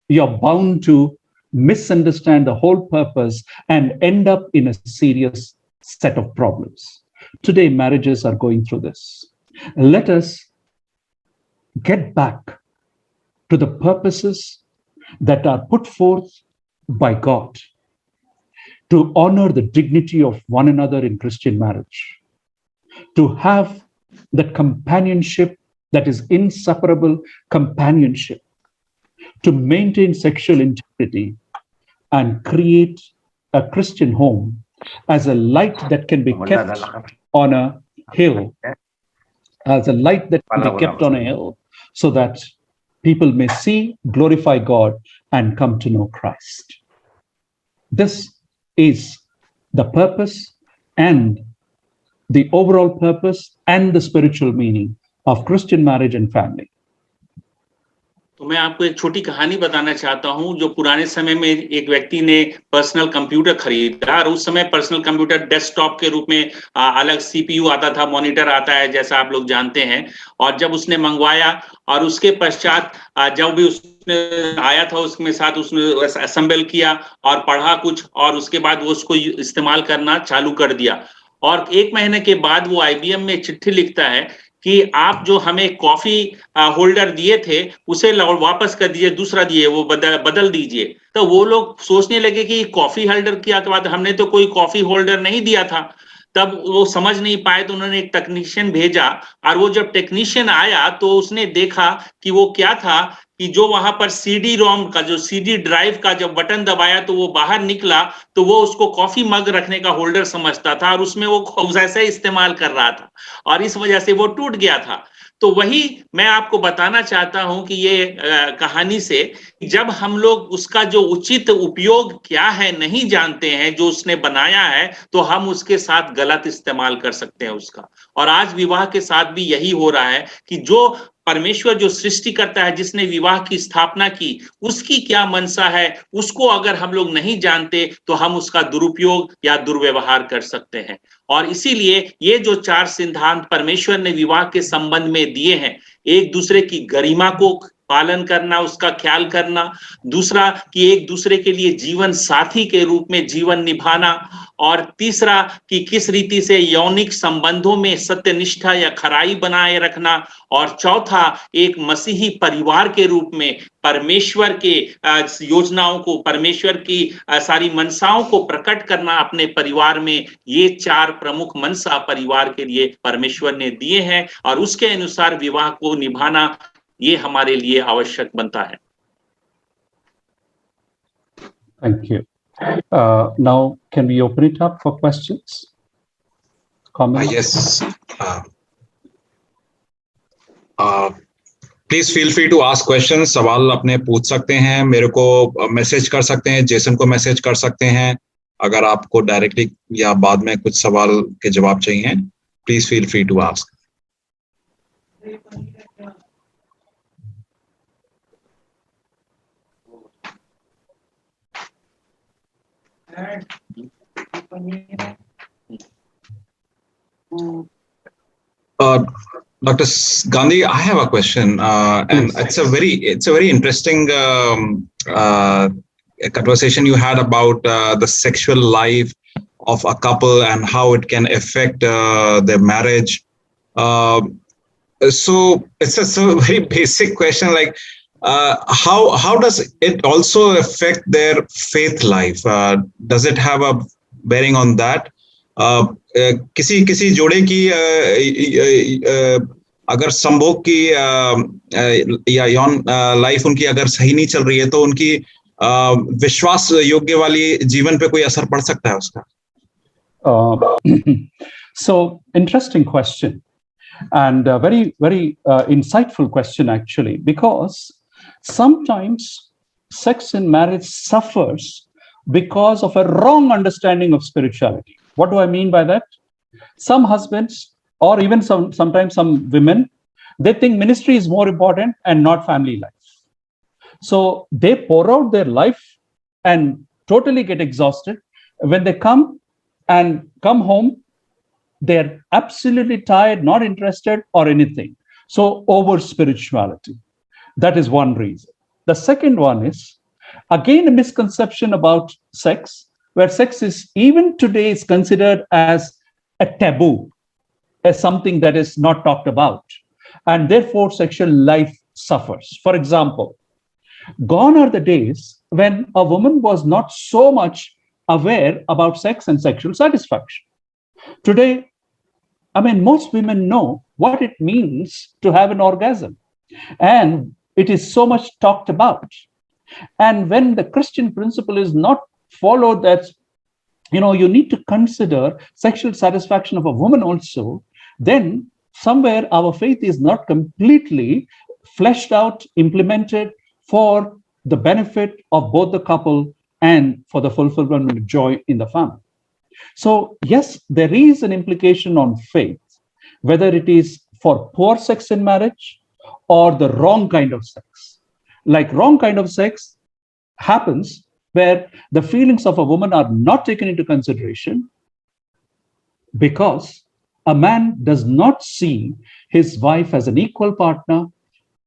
you're bound to misunderstand the whole purpose and end up in a serious set of problems. Today, marriages are going through this. Let us get back to the purposes that are put forth by God to honor the dignity of one another in Christian marriage, to have that companionship that is inseparable companionship, to maintain sexual integrity and create a Christian home as a light that can be kept on a hill, as a light that can be kept on a hill, so that people may see, glorify God, and come to know Christ. This is the purpose and the overall purpose and the spiritual meaning of Christian marriage and family. तो मैं आपको एक छोटी कहानी बताना चाहता हूं। जो पुराने समय में एक व्यक्ति ने पर्सनल कंप्यूटर खरीदा, और उस समय पर्सनल कंप्यूटर डेस्कटॉप के रूप में अलग सीपीयू आता था, मॉनिटर आता है, जैसा आप लोग जानते हैं। और जब उसने मंगवाया और उसके पश्चात जब भी उसने आया था, उसके साथ उसने असेंबल किया और पढ़ा कुछ, और उसके बाद वो उसको इस्तेमाल करना चालू कर दिया। और 1 महीने के बाद वो आईबीएम में चिट्ठी लिखता है कि आप जो हमें कॉफी होल्डर दिए थे, उसे वापस कर दीजिए, दूसरा दिए, वो बदल दीजिए। तो वो लोग सोचने लगे कि कॉफी होल्डर क्या बात, हमने तो कोई कॉफी होल्डर नहीं दिया था। तब वो समझ नहीं पाए, तो उन्होंने एक टेक्नीशियन भेजा, और वो जब टेक्नीशियन आया तो उसने देखा कि वो क्या था कि जो वहां पर सीडी रोम का, जो सीडी ड्राइव का जब बटन दबाया तो वो बाहर निकला, तो वो उसको कॉफी मग रखने का होल्डर समझता था, और उसमें वो ऐसे इस्तेमाल कर रहा था, और इस वजह से वो टूट गया था। तो वही मैं आपको बताना चाहता हूं कि ये कहानी से, जब हम लोग उसका जो उचित उपयोग क्या है नहीं जानते हैं, जो उसने बनाया है, तो हम उसके साथ गलत इस्तेमाल कर सकते हैं उसका। और आज विवाह के साथ भी यही हो रहा है कि जो परमेश्वर जो सृष्टि करता है, जिसने विवाह की स्थापना की, उसकी क्या मनसा है, उसको अगर हम लोग नहीं जानते तो हम उसका दुरुपयोग या दुर्व्यवहार कर सकते हैं। और इसीलिए ये जो 4 सिद्धांत परमेश्वर ने विवाह के संबंध में दिए हैं, एक दूसरे की गरिमा को पालन करना, उसका ख्याल करना, दूसरा कि एक दूसरे के लिए जीवन साथी के रूप में जीवन निभाना, और तीसरा कि किस रीति से यौनिक संबंधों में सत्यनिष्ठा या खराई बनाए रखना, और चौथा एक मसीही परिवार के रूप में परमेश्वर के योजनाओं को, परमेश्वर की सारी मनसाओं को प्रकट करना अपने परिवार में। ये 4 प्रमुख मनसा परिवार के लिए परमेश्वर ने दिए हैं, और उसके अनुसार विवाह को निभाना ये हमारे लिए आवश्यक बनता है। Thank you. Now, can we open it up for questions? Comments? Yes. Please feel free to ask questions. सवाल अपने पूछ सकते हैं, मेरे को मैसेज कर सकते हैं, जेसन को मैसेज कर सकते हैं। अगर आपको डायरेक्टली या बाद में कुछ सवाल के जवाब चाहिए, please feel free to ask. Dr. Gandhi, I have a question, and it's a very interesting conversation you had about the sexual life of a couple and how it can affect their marriage. So it's a very basic question, like how does it also affect their faith life? Does it have a bearing on that? किसी जोड़े की अगर संभोग की या यौन life उनकी अगर सही नहीं चल रही है, तो उनकी विश्वास योग्य वाली जीवन पे कोई असर पड़ सकता है उसका? So interesting question, and a very, very insightful question, actually, because sometimes sex in marriage suffers because of a wrong understanding of spirituality. What do I mean by that? Some husbands, or even sometimes some women, they think ministry is more important and not family life. So they pour out their life and totally get exhausted. When they come home, they're absolutely tired, not interested or anything. So over spirituality. That is one reason. The second one is, again, a misconception about sex, where sex is even today is considered as a taboo, as something that is not talked about. And therefore, sexual life suffers. For example, gone are the days when a woman was not so much aware about sex and sexual satisfaction. Today, I mean, most women know what it means to have an orgasm, and it is so much talked about. And when the Christian principle is not followed, that you need to consider sexual satisfaction of a woman also, then somewhere our faith is not completely fleshed out, implemented for the benefit of both the couple and for the fulfillment of joy in the family. So yes, there is an implication on faith, whether it is for poor sex in marriage or the wrong kind of sex. Like wrong kind of sex happens where the feelings of a woman are not taken into consideration because a man does not see his wife as an equal partner,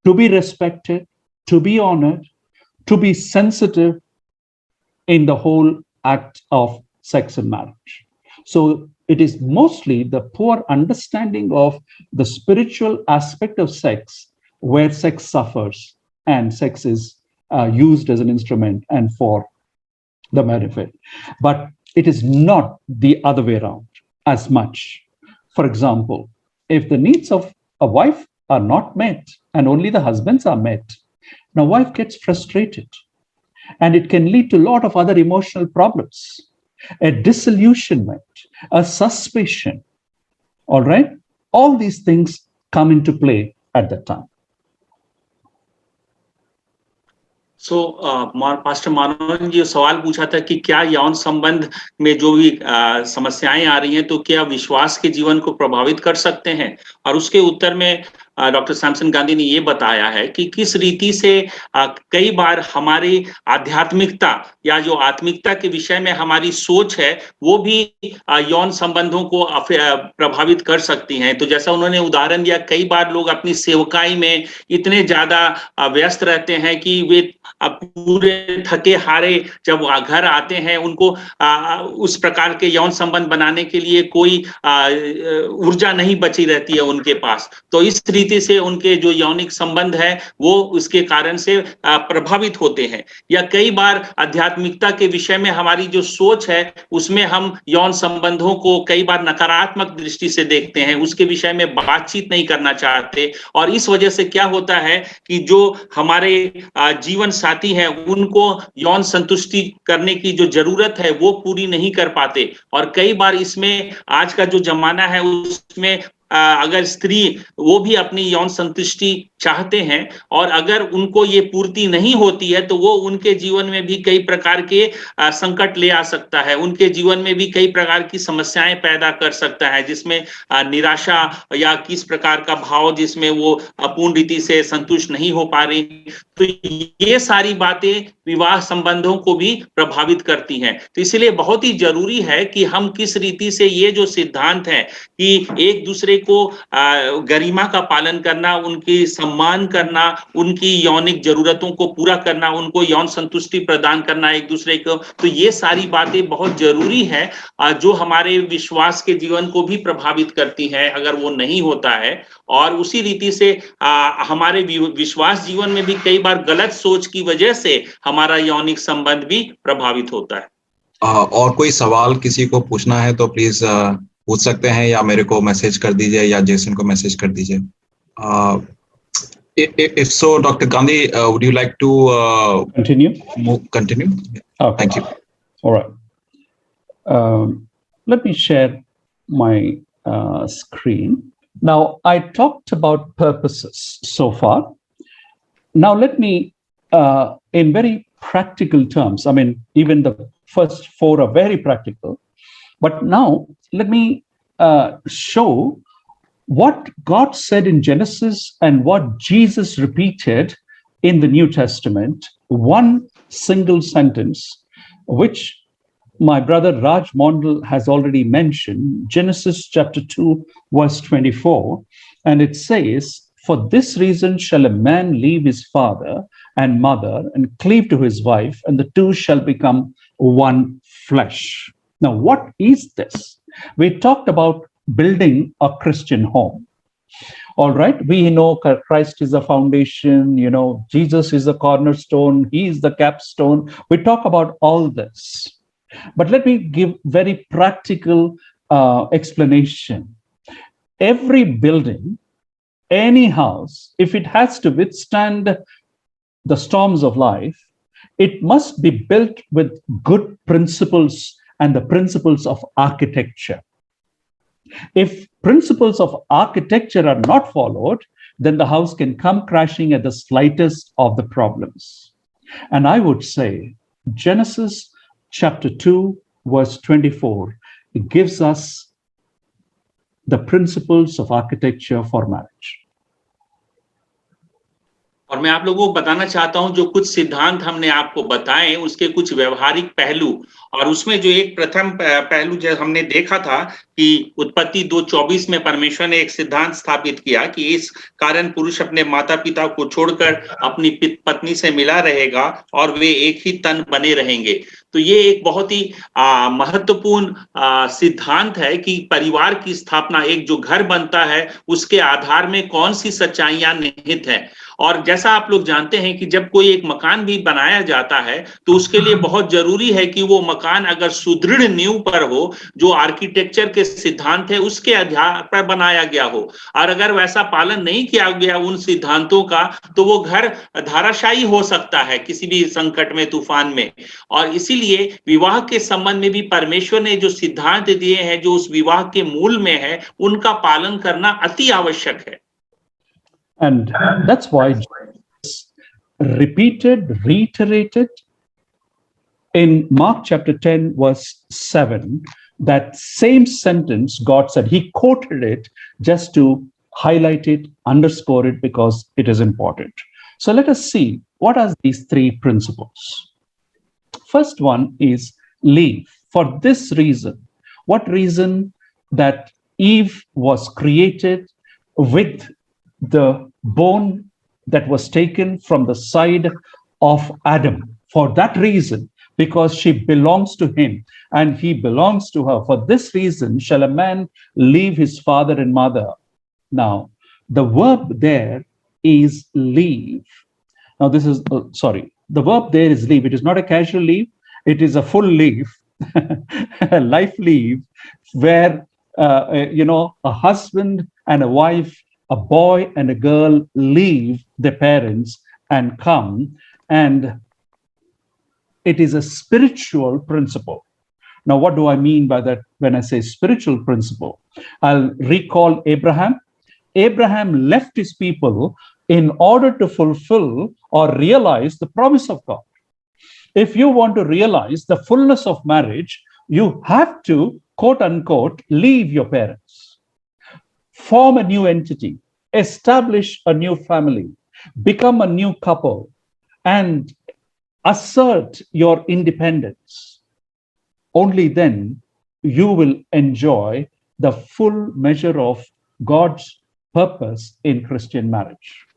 to be respected, to be honored, to be sensitive in the whole act of sex and marriage. So it is mostly the poor understanding of the spiritual aspect of sex where sex suffers and sex is used as an instrument and for the benefit. But it is not the other way around as much. For example, if the needs of a wife are not met and only the husbands are met, now wife gets frustrated and it can lead to a lot of other emotional problems, a disillusionment, a suspicion. All right, all these things come into play at that time. So pastor Manav ji ये सवाल पूछा था कि क्या यौन संबंध में जो भी समस्याएं आ रही हैं तो क्या विश्वास के जीवन को प्रभावित कर सकते हैं, और उसके उत्तर में डॉक्टर सैमसन गांधी ने ये बताया है कि किस रीति से कई बार हमारी आध्यात्मिकता या जो आत्मिकता के विषय में हमारी सोच है वो भी यौन संबंधों को प्रभावित कर सकती हैं। तो जैसा उन्होंने उदाहरण दिया, कई बार लोग अपनी सेवकाई में इतने ज्यादा व्यस्त रहते हैं कि वे पूरे थके हारे जब घर आते हैं उनको उस प्रकार के यौन संबंध बनाने के लिए कोई ऊर्जा नहीं बची रहती है उनके पास। तो इस रीति से उनके जो यौनिक संबंध है वो उसके कारण से प्रभावित होते हैं। या कई बार आध्यात्मिकता के विषय में हमारी जो सोच है उसमें हम यौन संबंधों को कई बार नकारात्मक दृष्टि से देखते हैं, उसके विषय में बातचीत नहीं करना चाहते, और इस वजह से क्या होता है कि जो हमारे जीवन साथी हैं उनको यौन संतुष्टि करने की जो जरूरत है वो पूरी नहीं कर पाते। और कई बार इसमें आज का जो जमाना है उसमें अगर स्त्री वो भी अपनी यौन संतुष्टि चाहते हैं और अगर उनको ये पूर्ति नहीं होती है तो वो उनके जीवन में भी कई प्रकार के संकट ले आ सकता है, उनके जीवन में भी कई प्रकार की समस्याएं पैदा कर सकता है, जिसमें निराशा या किस प्रकार का भाव जिसमें वो अपूर्ण रीति से संतुष्ट नहीं हो पा रही। तो ये सारी बातें विवाह संबंधों को भी प्रभावित करती हैं। तो इसलिए बहुत ही जरूरी है कि हम किस रीति से ये जो सिद्धांत है कि एक दूसरे को गरिमा का पालन करना, उनकी सम्मान करना, उनकी यौनिक जरूरतों को पूरा करना, उनको यौन संतुष्टि प्रदान करना एक दूसरे को, तो ये सारी बातें बहुत जरूरी है जो हमारे विश्वास के जीवन को भी प्रभावित करती है अगर वो नहीं होता है। और उसी रीति से हमारे विश्वास जीवन में भी कई बार गलत सोच की वजह से हमारा यौनिक संबंध भी प्रभावित होता है। और कोई सवाल किसी को पूछना है तो प्लीज पूछ सकते हैं, या मेरे को मैसेज कर दीजिए या जेसन को मैसेज कर दीजिए। If so, Dr. Gandhi, would you like to continue? Continue? Okay. Thank you. All right. Let me share my screen. Now, I talked about purposes so far. Now, let me, in very practical terms, I mean, even the first four are very practical, but now let me show what God said in Genesis and what Jesus repeated in the New Testament, one single sentence, which my brother Raj Mondal has already mentioned, Genesis chapter 2, verse 24. And it says, "For this reason shall a man leave his father and mother and cleave to his wife, and the two shall become one flesh." Now, what is this? We talked about building a Christian home. All right, we know Christ is the foundation, Jesus is the cornerstone, he is the capstone. We talk about all this. But let me give very practical explanation. Every building, any house, if it has to withstand the storms of life, it must be built with good principles and the principles of architecture. If principles of architecture are not followed, then the house can come crashing at the slightest of the problems. And I would say Genesis chapter 2, verse 24, it gives us the principles of architecture for marriage. और मैं आप लोगों को बताना चाहता हूं जो कुछ सिद्धांत हमने आपको बताए उसके कुछ व्यवहारिक पहलू, और उसमें जो एक प्रथम पहलू जो हमने देखा था कि उत्पत्ति 2:24 में परमेश्वर ने एक सिद्धांत स्थापित किया कि इस कारण पुरुष अपने माता पिता को छोड़कर अपनी पत्नी से मिला रहेगा और वे एक ही तन बने रहेंगे। तो ये एक बहुत ही महत्वपूर्ण सिद्धांत है कि परिवार की स्थापना, एक जो घर बनता है उसके आधार में कौन सी सच्चाइयां निहित हैं। और जैसा आप लोग जानते हैं कि जब कोई एक मकान भी बनाया जाता है तो उसके लिए बहुत जरूरी है कि वो मकान अगर सुदृढ़ नींव पर हो, जो आर्किटेक्चर के सिद्धांत है उसके आधार पर बनाया गया हो, और अगर वैसा पालन नहीं किया गया उन सिद्धांतों का तो वो घर धाराशायी हो सकता है किसी भी संकट में, तूफान में। और इसीलिए विवाह के संबंध में भी परमेश्वर ने जो सिद्धांत दिए हैं जो उस विवाह के मूल में है, उनका पालन करना अति आवश्यक है। And that's why Jesus reiterated in Mark chapter 10, verse 7, that same sentence God said. He quoted it just to highlight it, underscore it, because it is important. So let us see, what are these three principles? First one is leave. For this reason. What reason? That Eve was created with the bone that was taken from the side of Adam. For that reason, because she belongs to him and he belongs to her. For this reason shall a man leave his father and mother. Now, the verb there is leave. Now, this is, the verb there is leave. It is not a casual leave. It is a full leave, a life leave, where, a husband and a wife, a boy and a girl leave their parents and come, and it is a spiritual principle. Now, what do I mean by that when I say spiritual principle? I'll recall Abraham. Abraham left his people in order to fulfill or realize the promise of God. If you want to realize the fullness of marriage, you have to, quote unquote, leave your parents, form a new entity, establish a new family, become a new couple, and assert your independence. Only then you will enjoy the full measure of God's purpose in Christian marriage.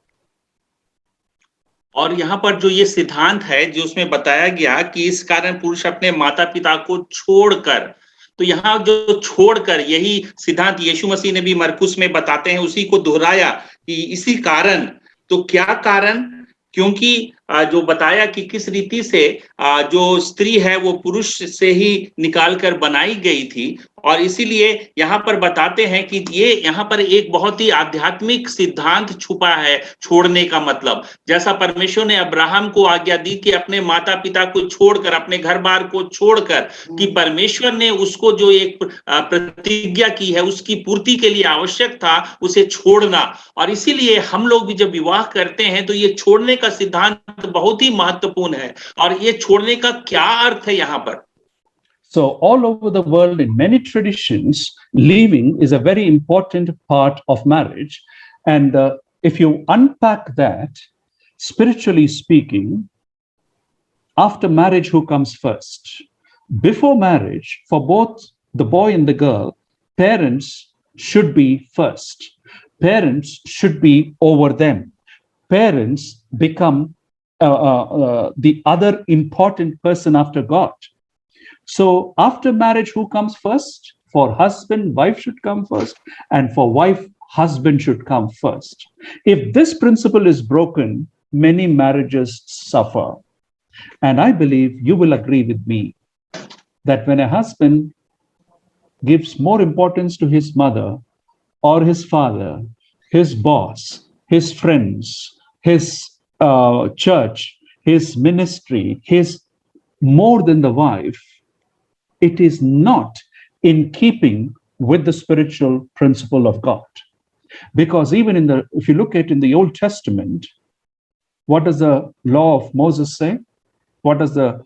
और यहाँ पर जो ये सिद्धांत है जो उसमें बताया गया कि इस कारण पुरुष अपने माता पिता को छोड़कर, तो यहाँ जो छोड़कर, यही सिद्धांत यीशु मसीह ने भी मरकुस में बताते हैं, उसी को दोहराया कि इसी कारण। तो क्या कारण? क्योंकि जो बताया कि किस रीति से जो स्त्री है वो पुरुष से ही निकाल कर बनाई गई थी, और इसीलिए यहाँ पर बताते हैं कि ये यहाँ पर एक बहुत ही आध्यात्मिक सिद्धांत छुपा है छोड़ने का मतलब। जैसा परमेश्वर ने अब्राहम को आज्ञा दी कि अपने माता पिता को छोड़कर, अपने घर बार को छोड़कर, कि परमेश्वर ने उसको जो एक प्रतिज्ञा की है उसकी पूर्ति के लिए आवश्यक था उसे छोड़ना। और इसीलिए हम लोग भी जब विवाह करते हैं तो ये छोड़ने का सिद्धांत बहुत ही महत्वपूर्ण है। और ये छोड़ने का क्या अर्थ है यहाँ पर? So all over the world, in many traditions, leaving is a very important part of marriage. And if you unpack that, spiritually speaking, after marriage, who comes first? Before marriage, for both the boy and the girl, parents should be first. Parents should be over them. Parents become the other important person after God. So after marriage, who comes first? For husband, wife should come first, and for wife, husband should come first. If this principle is broken, many marriages suffer. And I believe you will agree with me that when a husband gives more importance to his mother or his father, his boss, his friends, his church, his ministry, his more than the wife, it is not in keeping with the spiritual principle of God. Because even if you look at in the Old Testament, what does the law of Moses say? What does the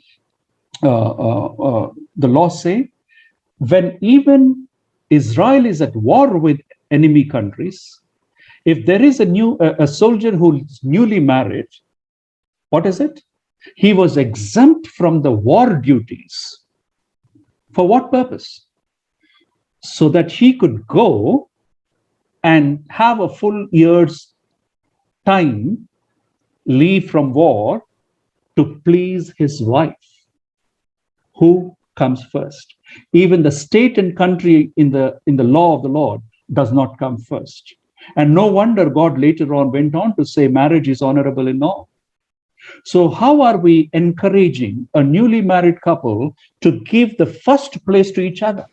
law say? When even Israel is at war with enemy countries, if there is a soldier who is newly married, what is it? He was exempt from the war duties. For what purpose? So that he could go and have a full year's time leave from war to please his wife. Who comes first? Even the state and country in the law of the Lord does not come first. And no wonder God later on went on to say marriage is honorable in all. So how are we encouraging a newly married couple to give the first place to each other?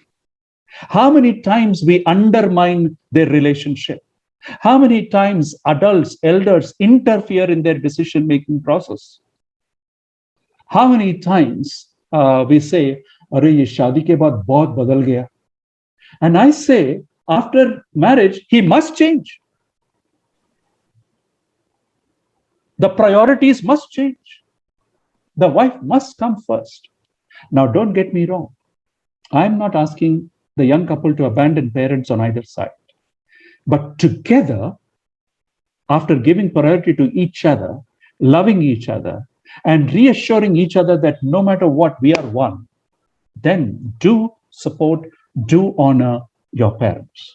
How many times we undermine their relationship? How many times adults, elders interfere in their decision-making process? How many times we say, "Arey, ye shaadi ke baad bahut badal gaya." And I say, after marriage, he must change. The priorities must change. The wife must come first. Now, don't get me wrong. I'm not asking the young couple to abandon parents on either side. But together, after giving priority to each other, loving each other, and reassuring each other that no matter what, we are one, then do support, do honor your parents.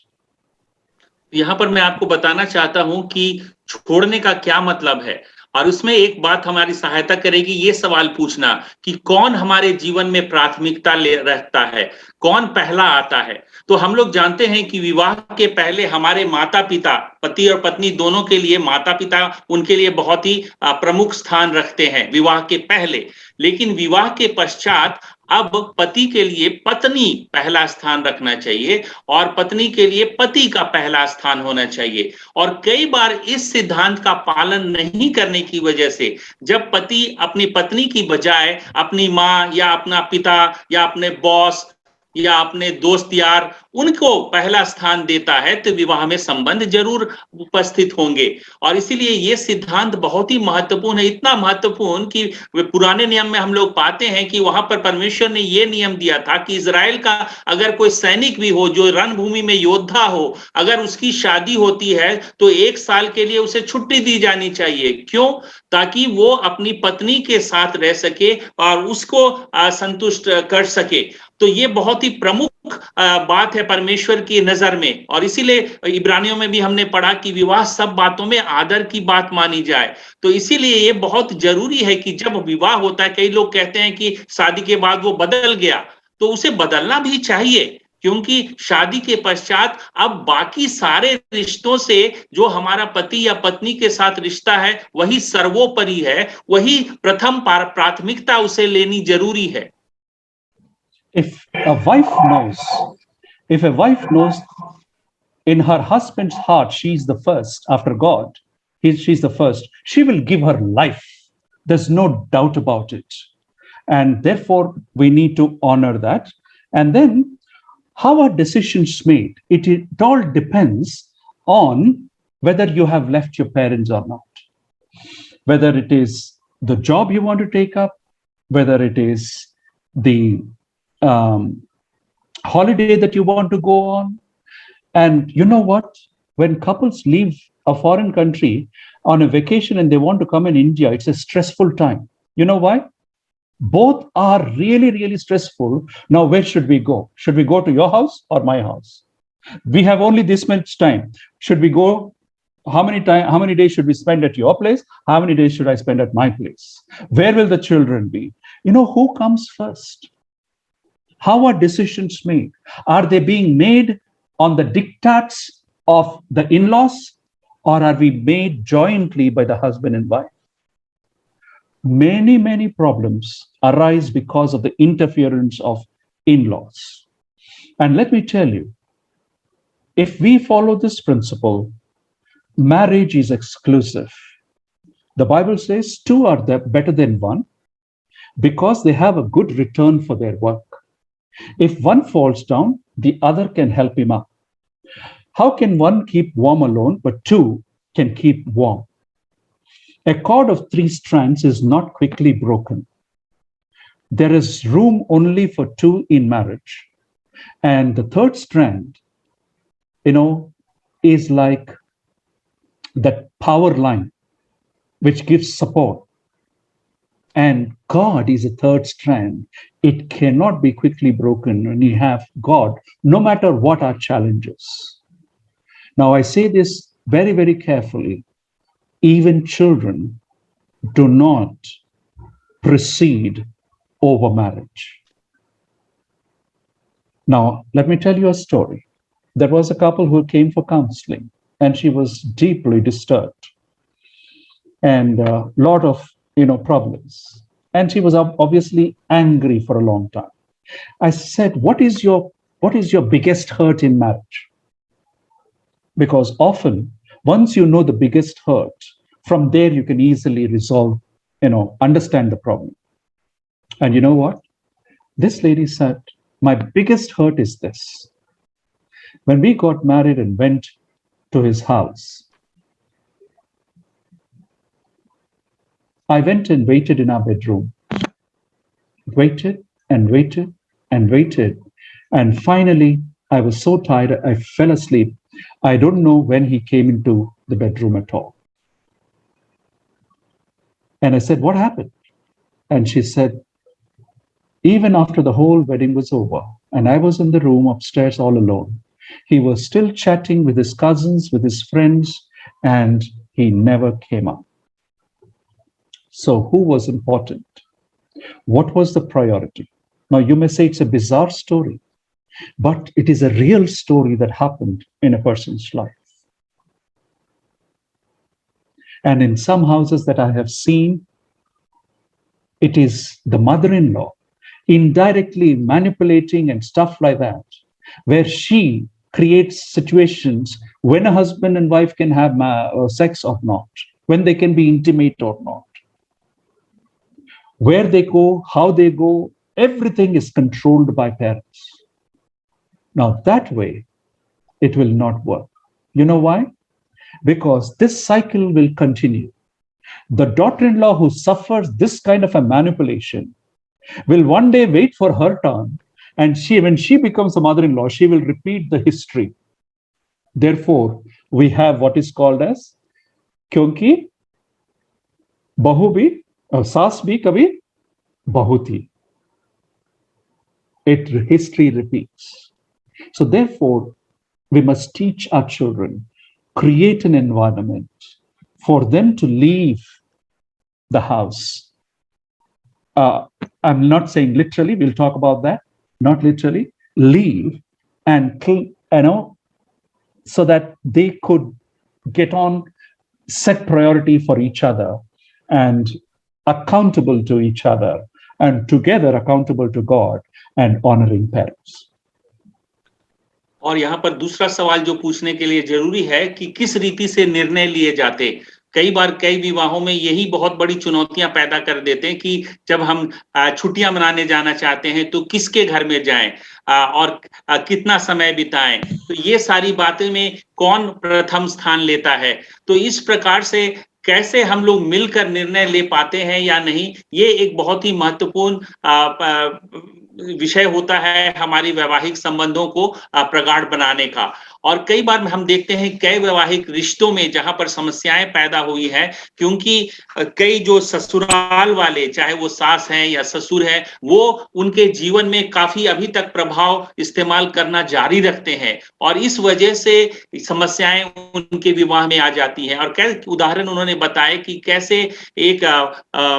यहाँ पर मैं आपको बताना चाहता हूं कि छोड़ने का क्या मतलब है, और उसमें एक बात हमारी सहायता करेगी ये सवाल पूछना कि कौन हमारे जीवन में प्राथमिकता ले रखता है, कौन पहला आता है। तो हम लोग जानते हैं कि विवाह के पहले हमारे माता पिता, पति और पत्नी दोनों के लिए माता पिता उनके लिए बहुत ही प्रमुख स्थान रखते हैं विवाह के पहले। लेकिन विवाह के पश्चात अब पति के लिए पत्नी पहला स्थान रखना चाहिए और पत्नी के लिए पति का पहला स्थान होना चाहिए। और कई बार इस सिद्धांत का पालन नहीं करने की वजह से जब पति अपनी पत्नी की बजाय अपनी माँ या अपना पिता या अपने बॉस या अपने दोस्त यार उनको पहला स्थान देता है तो विवाह में संबंध जरूर उपस्थित होंगे। और इसीलिए ये सिद्धांत बहुत ही महत्वपूर्ण है, इतना महत्वपूर्ण कि पुराने नियम में हम लोग पाते हैं कि वहां पर परमेश्वर ने ये नियम दिया था कि इजराइल का अगर कोई सैनिक भी हो जो रणभूमि में योद्धा हो, अगर उसकी शादी होती है तो 1 साल के लिए उसे छुट्टी दी जानी चाहिए। क्यों? ताकि वो अपनी पत्नी के साथ रह सके और उसको संतुष्ट कर सके। तो ये बहुत ही प्रमुख बात है परमेश्वर की नजर में। और इसीलिए इब्रानियों में भी हमने पढ़ा कि विवाह सब बातों में आदर की बात मानी जाए। तो इसीलिए ये बहुत जरूरी है कि जब विवाह होता है, कई लोग कहते हैं कि शादी के बाद वो बदल गया, तो उसे बदलना भी चाहिए, क्योंकि शादी के पश्चात अब बाकी सारे रिश्तों से जो हमारा पति या पत्नी के साथ रिश्ता है वही सर्वोपरि है, वही प्रथम प्राथमिकता उसे लेनी जरूरी है। If a wife knows If a wife knows in her husband's heart she's the first after God, she's the first, she will give her life. There's no doubt about it. And therefore, we need to honor that. And then, how are decisions made? It all depends on whether you have left your parents or not, whether it is the job you want to take up, whether it is the holiday that you want to go on. And you know what? When couples leave a foreign country on a vacation and they want to come in India, it's a stressful time. You know why? Both are really, really stressful. Now, where should we go? Should we go to your house or my house? We have only this much time. Should we go? How many days should we spend at your place? How many days should I spend at my place? Where will the children be? You know, who comes first? How are decisions made? Are they being made on the diktats of the in-laws, or are we made jointly by the husband and wife? Many, many problems arise because of the interference of in-laws. And let me tell you, if we follow this principle, marriage is exclusive. The Bible says two are better than one because they have a good return for their work. If one falls down, the other can help him up. How can one keep warm alone, but two can keep warm? A cord of 3 strands is not quickly broken. There is room only for 2 in marriage. And the third strand, is like that power line which gives support. And God is a third strand. It cannot be quickly broken when you have God, no matter what our challenges. Now, I say this very, very carefully. Even children do not proceed over marriage. Now, let me tell you a story. There was a couple who came for counseling, and she was deeply disturbed and a lot of problems. And she was obviously angry for a long time. I said, what is your biggest hurt in marriage? Because often, once you know the biggest hurt, from there you can easily resolve, understand the problem. And you know what? This lady said, my biggest hurt is this. When we got married and went to his house, I went and waited in our bedroom. Waited and waited and waited. And finally, I was so tired, I fell asleep. I don't know when he came into the bedroom at all. And I said, what happened? And she said, even after the whole wedding was over, and I was in the room upstairs all alone, he was still chatting with his cousins, with his friends, and he never came up. So who was important? What was the priority? Now, you may say it's a bizarre story, but it is a real story that happened in a person's life. And in some houses that I have seen, it is the mother-in-law indirectly manipulating and stuff like that, where she creates situations when a husband and wife can have sex or not, when they can be intimate or not, where they go, how they go, everything is controlled by parents. Now, that way, it will not work. You know why? Because this cycle will continue. The daughter-in-law who suffers this kind of a manipulation will one day wait for her turn, and when she becomes a mother-in-law, she will repeat the history. Therefore, we have what is called as kyunki bahu bhi saas bhi kabhi bahu thi. History repeats. So therefore, we must teach our children, create an environment for them to leave the house. I'm not saying literally, we'll talk about that, not literally, leave and, so that they could get on, set priority for each other and accountable to each other and together accountable to God and honoring parents. और यहाँ पर दूसरा सवाल जो पूछने के लिए जरूरी है कि किस रीति से निर्णय लिए जाते। कई बार कई विवाहों में यही बहुत बड़ी चुनौतियां पैदा कर देते हैं कि जब हम छुट्टियां मनाने जाना चाहते हैं तो किसके घर में जाएं और कितना समय बिताएं, तो ये सारी बातें में कौन प्रथम स्थान लेता है। तो इस प्रकार से कैसे हम लोग मिलकर निर्णय ले पाते हैं या नहीं, ये एक बहुत ही महत्वपूर्ण विषय होता है हमारी वैवाहिक संबंधों को प्रगाढ़ बनाने का। और कई बार हम देखते हैं कई वैवाहिक रिश्तों में जहां पर समस्याएं पैदा हुई हैं, क्योंकि कई जो ससुराल वाले, चाहे वो सास हैं या ससुर हैं, वो उनके जीवन में काफी अभी तक प्रभाव इस्तेमाल करना जारी रखते हैं और इस वजह से समस्याएं उनके विवाह में आ जाती हैं। और कई उदाहरण उन्होंने बताए कि कैसे एक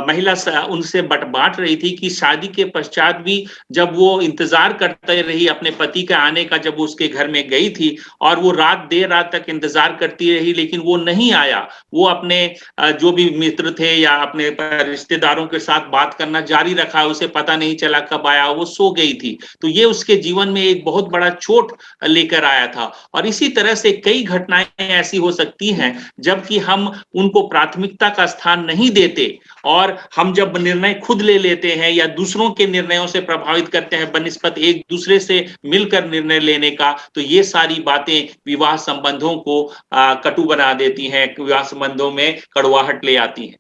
महिला उनसे बांट रही थी कि शादी के पश्चात भी जब वो इंतजार करते रही अपने पति के आने का, जब वो उसके घर में गई थी और वो देर रात तक इंतजार करती रही लेकिन वो नहीं आया, वो अपने जो भी मित्र थे या अपने रिश्तेदारों के साथ बात करना जारी रखा, उसे पता नहीं चला कब आया, वो सो गई थी। तो ये उसके जीवन में एक बहुत बड़ा चोट लेकर आया था। और इसी तरह से कई घटनाएं ऐसी हो सकती हैं जबकि हम उनको प्राथमिकता का स्थान नहीं देते और हम जब निर्णय खुद ले लेते हैं या दूसरों के निर्णयों से प्रभावित करते हैं बनिस्बत एक दूसरे से मिलकर निर्णय लेने का, तो ये सारी बातें विवाह संबंधों को कटु बना देती हैं, विवाह संबंधों में कड़वाहट ले आती हैं।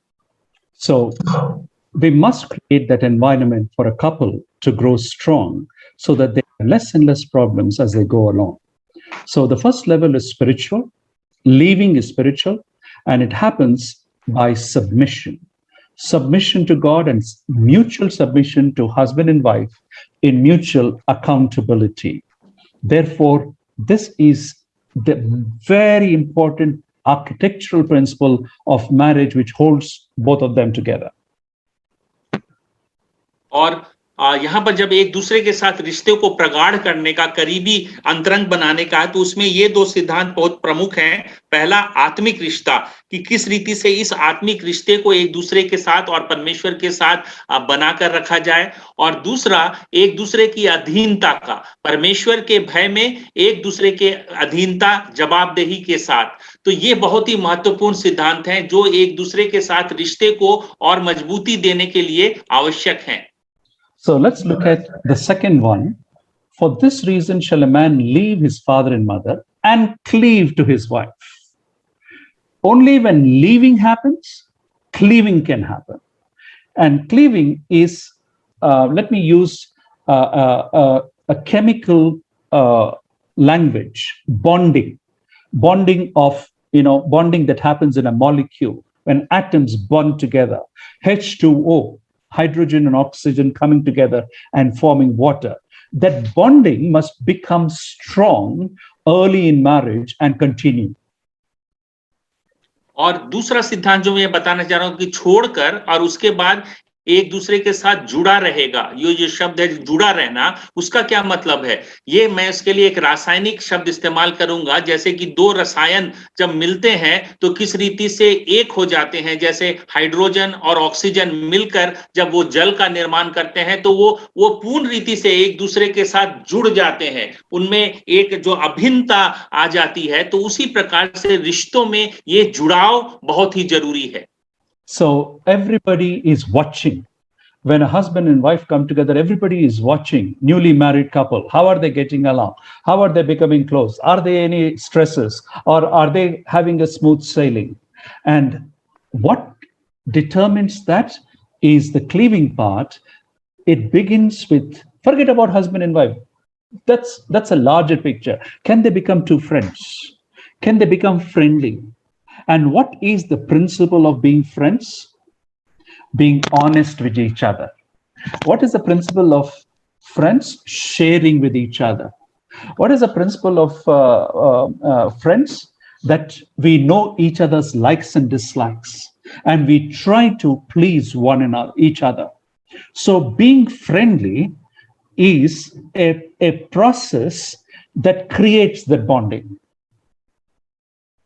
So we must create that environment for a couple to grow strong so that there are less and less problems as they go along. So the first level is spiritual, leaving is spiritual, and it happens by submission. Submission to God and mutual submission to husband and wife in mutual accountability. Therefore, this is the very important architectural principle of marriage which holds both of them together. और यहाँ पर जब एक दूसरे के साथ रिश्ते को प्रगाढ़ करने का, करीबी अंतरंग बनाने का है, तो उसमें ये दो सिद्धांत बहुत प्रमुख हैं। पहला, आत्मिक रिश्ता, कि किस रीति से इस आत्मिक रिश्ते को एक दूसरे के साथ और परमेश्वर के साथ बनाकर रखा जाए। और दूसरा, एक दूसरे की अधीनता का, परमेश्वर के भय में एक दूसरे के अधीनता, जवाबदेही के साथ। तो ये बहुत ही महत्वपूर्ण सिद्धांत हैं जो एक दूसरे के साथ रिश्ते को और मजबूती देने के लिए आवश्यक हैं। So let's look at the second one. For this reason shall a man leave his father and mother and cleave to his wife. Only when leaving happens, cleaving can happen. And cleaving is, let me use a chemical language, bonding. Bonding of, bonding that happens in a molecule when atoms bond together. H2O. Hydrogen and oxygen coming together and forming water. That bonding must become strong early in marriage and continue. और दूसरा सिद्धांत जो मैं बताना चाह रहा हूं कि छोड़कर और उसके बाद एक दूसरे के साथ जुड़ा रहेगा, ये जो शब्द है जुड़ा रहना, उसका क्या मतलब है? ये मैं इसके लिए एक रासायनिक शब्द इस्तेमाल करूंगा, जैसे कि दो रसायन जब मिलते हैं तो किस रीति से एक हो जाते हैं। जैसे हाइड्रोजन और ऑक्सीजन मिलकर जब वो जल का निर्माण करते हैं तो वो पूर्ण रीति से एक दूसरे के साथ जुड़ जाते हैं, उनमें एक जो अभिन्नता आ जाती है। तो उसी प्रकार से रिश्तों में ये जुड़ाव बहुत ही जरूरी है। So everybody is watching. When a husband and wife come together, everybody is watching. Newly married couple, how are they getting along? How are they becoming close? Are there any stresses, or are they having a smooth sailing? And what determines that is the cleaving part. It begins with, forget about husband and wife. That's a larger picture. Can they become two friends? Can they become friendly? And what is the principle of being friends? Being honest with each other. What is the principle of friends? Sharing with each other. What is the principle of friends? That we know each other's likes and dislikes, and we try to please one another, each other. So being friendly is a process that creates the bonding.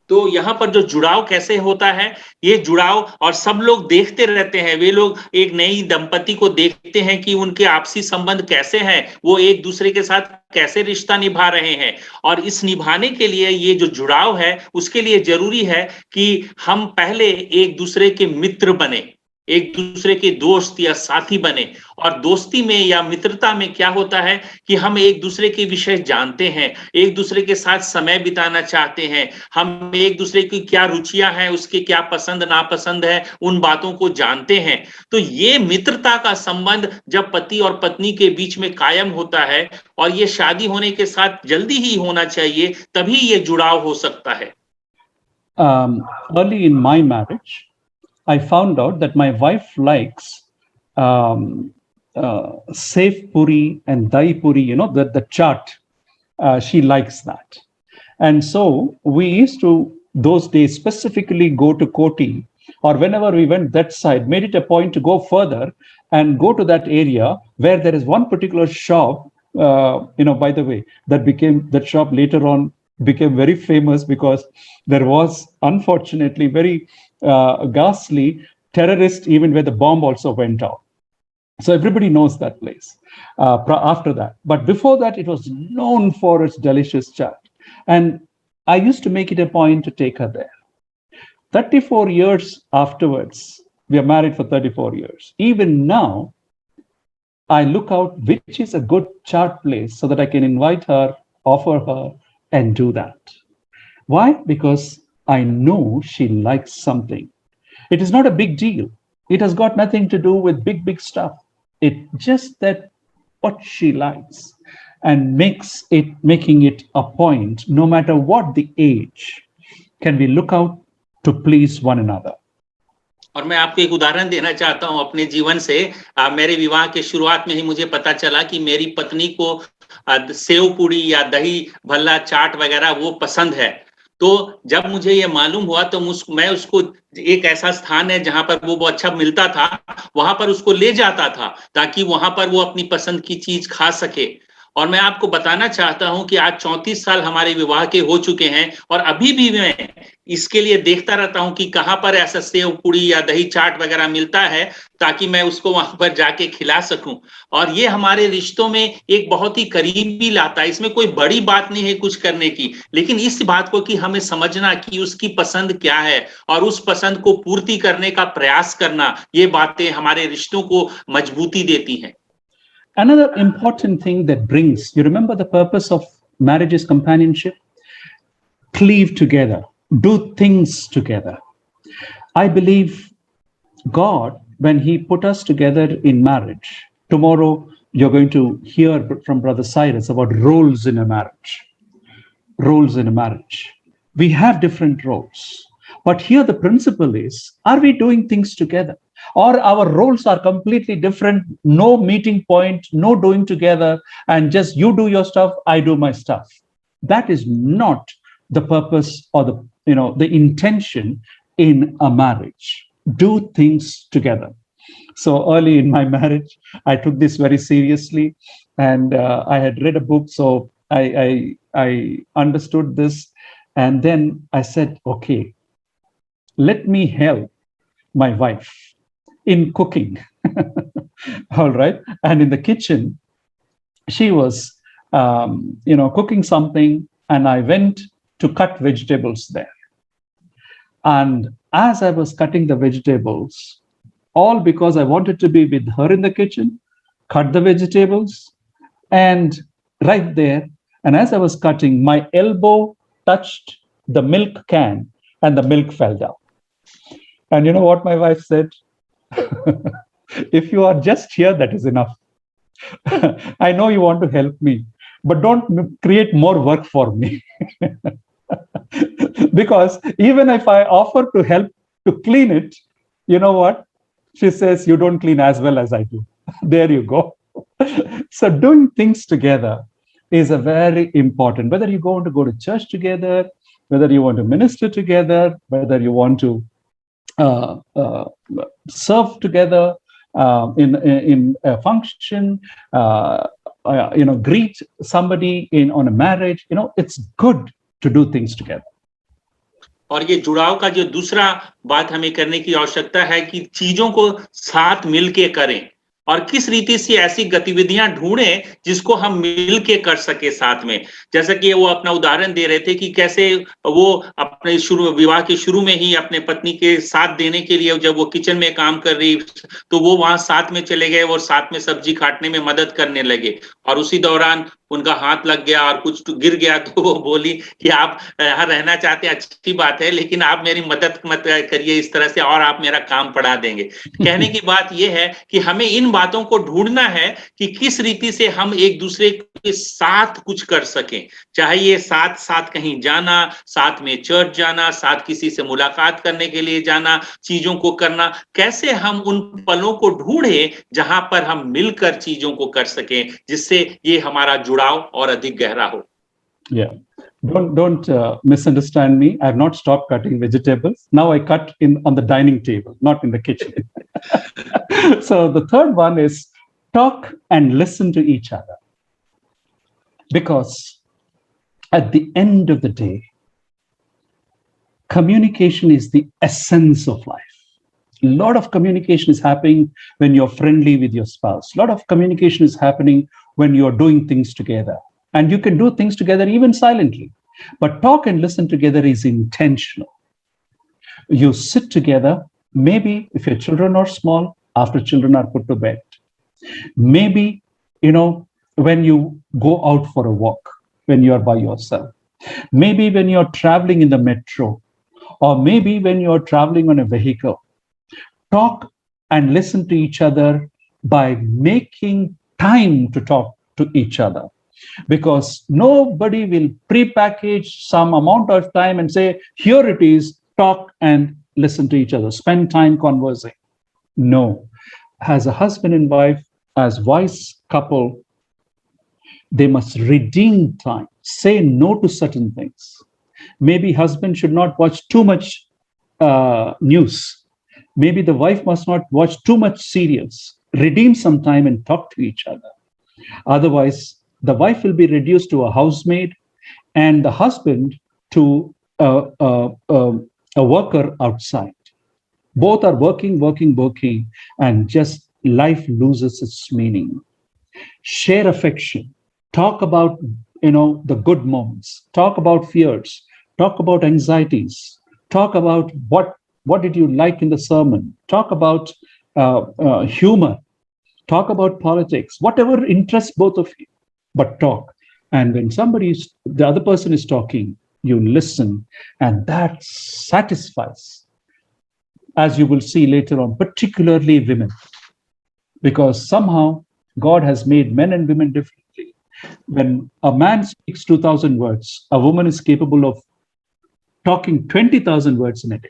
तो यहाँ पर जो जुड़ाव कैसे होता है, ये जुड़ाव, और सब लोग देखते रहते हैं, वे लोग एक नई दंपति को देखते हैं कि उनके आपसी संबंध कैसे हैं, वो एक दूसरे के साथ कैसे रिश्ता निभा रहे हैं। और इस निभाने के लिए ये जो जुड़ाव है, उसके लिए जरूरी है कि हम पहले एक दूसरे के मित्र बने, एक दूसरे के दोस्त या साथी बने। और दोस्ती में या मित्रता में क्या होता है कि हम एक दूसरे के विषय जानते हैं, एक दूसरे के साथ समय बिताना चाहते हैं, हम एक दूसरे की क्या रुचियां हैं, उसके क्या पसंद नापसंद है, उन बातों को जानते हैं। तो ये मित्रता का संबंध जब पति और पत्नी के बीच में कायम होता है, और ये शादी होने के साथ जल्दी ही होना चाहिए, तभी ये जुड़ाव हो सकता है। Early in my marriage, I found out that my wife likes Sev Puri and Dai Puri, the chaat. She likes that. And so we used to, those days, specifically go to Koti, or whenever we went that side, made it a point to go further and go to that area where there is one particular shop, by the way, that shop later on became very famous because there was unfortunately very ghastly terrorist event where the bomb also went off. So everybody knows that place after that. But before that, it was known for its delicious chaat. And I used to make it a point to take her there. 34 years afterwards, we are married for 34 years. Even now, I look out which is a good chaat place so that I can invite her, offer her, and do that. Why? Because I know she likes something. It is not a big deal. It has got nothing to do with big stuff. It's just that what she likes, and making it a point, no matter what the age, can we look out to please one another. और मैं आपको एक उदाहरण देना चाहता हूं अपने जीवन से। मेरे विवाह के शुरुआत में ही मुझे पता चला कि मेरी पत्नी को सेव पूड़ी या दही भल्ला चाट वगैरह वो पसंद है। तो जब मुझे ये मालूम हुआ तो मैं उसको, एक ऐसा स्थान है जहां पर वो अच्छा मिलता था, वहां पर उसको ले जाता था ताकि वहां पर वो अपनी पसंद की चीज खा सके। और मैं आपको बताना चाहता हूं कि आज 34 साल हमारे विवाह के हो चुके हैं, और अभी भी मैं इसके लिए देखता रहता हूं कि कहां पर ऐसा सेव पूड़ी या दही चाट वगैरह मिलता है ताकि मैं उसको वहां पर जाके खिला सकूं। और ये हमारे रिश्तों में एक बहुत ही करीबी लाता है। इसमें कोई बड़ी बात नहीं है कुछ करने की, लेकिन इस बात को कि हमें समझना कि उसकी पसंद क्या है और उस पसंद को पूर्ति करने का प्रयास करना, ये बातें हमारे रिश्तों को मजबूती देती हैं। Another important thing that brings, you remember the purpose of marriage is companionship? Cleave together, do things together. I believe God, when He put us together in marriage, tomorrow you're going to hear from Brother Cyrus about roles in a marriage. Roles in a marriage. We have different roles. But here the principle is, are we doing things together? Or our roles are completely different, no meeting point, no doing together, and just you do your stuff, I do my stuff. That is not the purpose or the intention in a marriage. Do things together. So early in my marriage, I took this very seriously, and I had read a book, so I understood this, and then I said, okay, let me help my wife in cooking. All right. And in the kitchen, she was, cooking something, and I went to cut vegetables there. And as I was cutting the vegetables, all because I wanted to be with her in the kitchen, cut the vegetables, and right there, and as I was cutting, my elbow touched the milk can, and the milk fell down. And you know what my wife said? If you are just here, that is enough. I know you want to help me, but don't create more work for me. Because even if I offer to help to clean it, you know what? She says, you don't clean as well as I do. There you go. So doing things together is a very important, whether you want to go to church together, whether you want to minister together, whether you want to serve together in a function, greet somebody on a marriage. It's good to do things together. और ये जुड़ाव का जो दूसरा बात हमें करने की आवश्यकता है कि चीजों को साथ मिलके करें और किस रीति से ऐसी गतिविधियां ढूंढें जिसको हम मिलके कर सके साथ में। जैसा कि वो अपना उदाहरण दे रहे थे कि कैसे वो अपने विवाह के शुरू में ही अपने पत्नी के साथ देने के लिए जब वो किचन में काम कर रही तो वो वहां साथ में चले गए और साथ में सब्जी काटने में मदद करने लगे और उसी दौरान उनका हाथ लग गया और कुछ गिर गया तो वो बोली कि आप यहाँ रहना चाहते हैं अच्छी बात है, लेकिन आप मेरी मदद मत करिए इस तरह से और आप मेरा काम बढ़ा देंगे। कहने की बात ये है कि हमें इन बातों को ढूंढना है कि किस रीति से हम एक दूसरे के साथ कुछ कर सकें, चाहे ये साथ साथ कहीं जाना, साथ में चर्च जाना, साथ किसी से मुलाकात करने के लिए जाना, चीजों को करना, कैसे हम उन पलों को ढूंढे जहां पर हम मिलकर चीजों को कर सकें जिससे ये हमारा जुड़ाव और अधिक गहरा हो। Yeah. Don't misunderstand me. I have not stopped cutting vegetables. Now I cut on the dining table, not in the kitchen. So the third one is talk and listen to each other. Because at the end of the day, communication is the essence of life. A lot of communication is happening when you're friendly with your spouse. A lot of communication is happening when you're doing things together. And you can do things together even silently. But talk and listen together is intentional. You sit together, maybe if your children are small, after children are put to bed. Maybe, when you go out for a walk, when you are by yourself. Maybe when you're traveling in the metro, or maybe when you're traveling on a vehicle. Talk and listen to each other by making time to talk to each other. Because nobody will pre-package some amount of time and say, here it is, talk and listen to each other, spend time conversing. No. As a husband and wife, as wise couple, they must redeem time, say no to certain things. Maybe husband should not watch too much news. Maybe the wife must not watch too much serials. Redeem some time and talk to each other. Otherwise, the wife will be reduced to a housemaid and the husband to a worker outside. Both are working, and just life loses its meaning. Share affection. Talk about, the good moments. Talk about fears. Talk about anxieties. Talk about what did you like in the sermon. Talk about humor. Talk about politics. Whatever interests both of you. But talk. And when the other person is talking, you listen, and that satisfies. As you will see later on, particularly women, because somehow God has made men and women differently. When a man speaks 2,000 words, a woman is capable of talking 20,000 words in a day.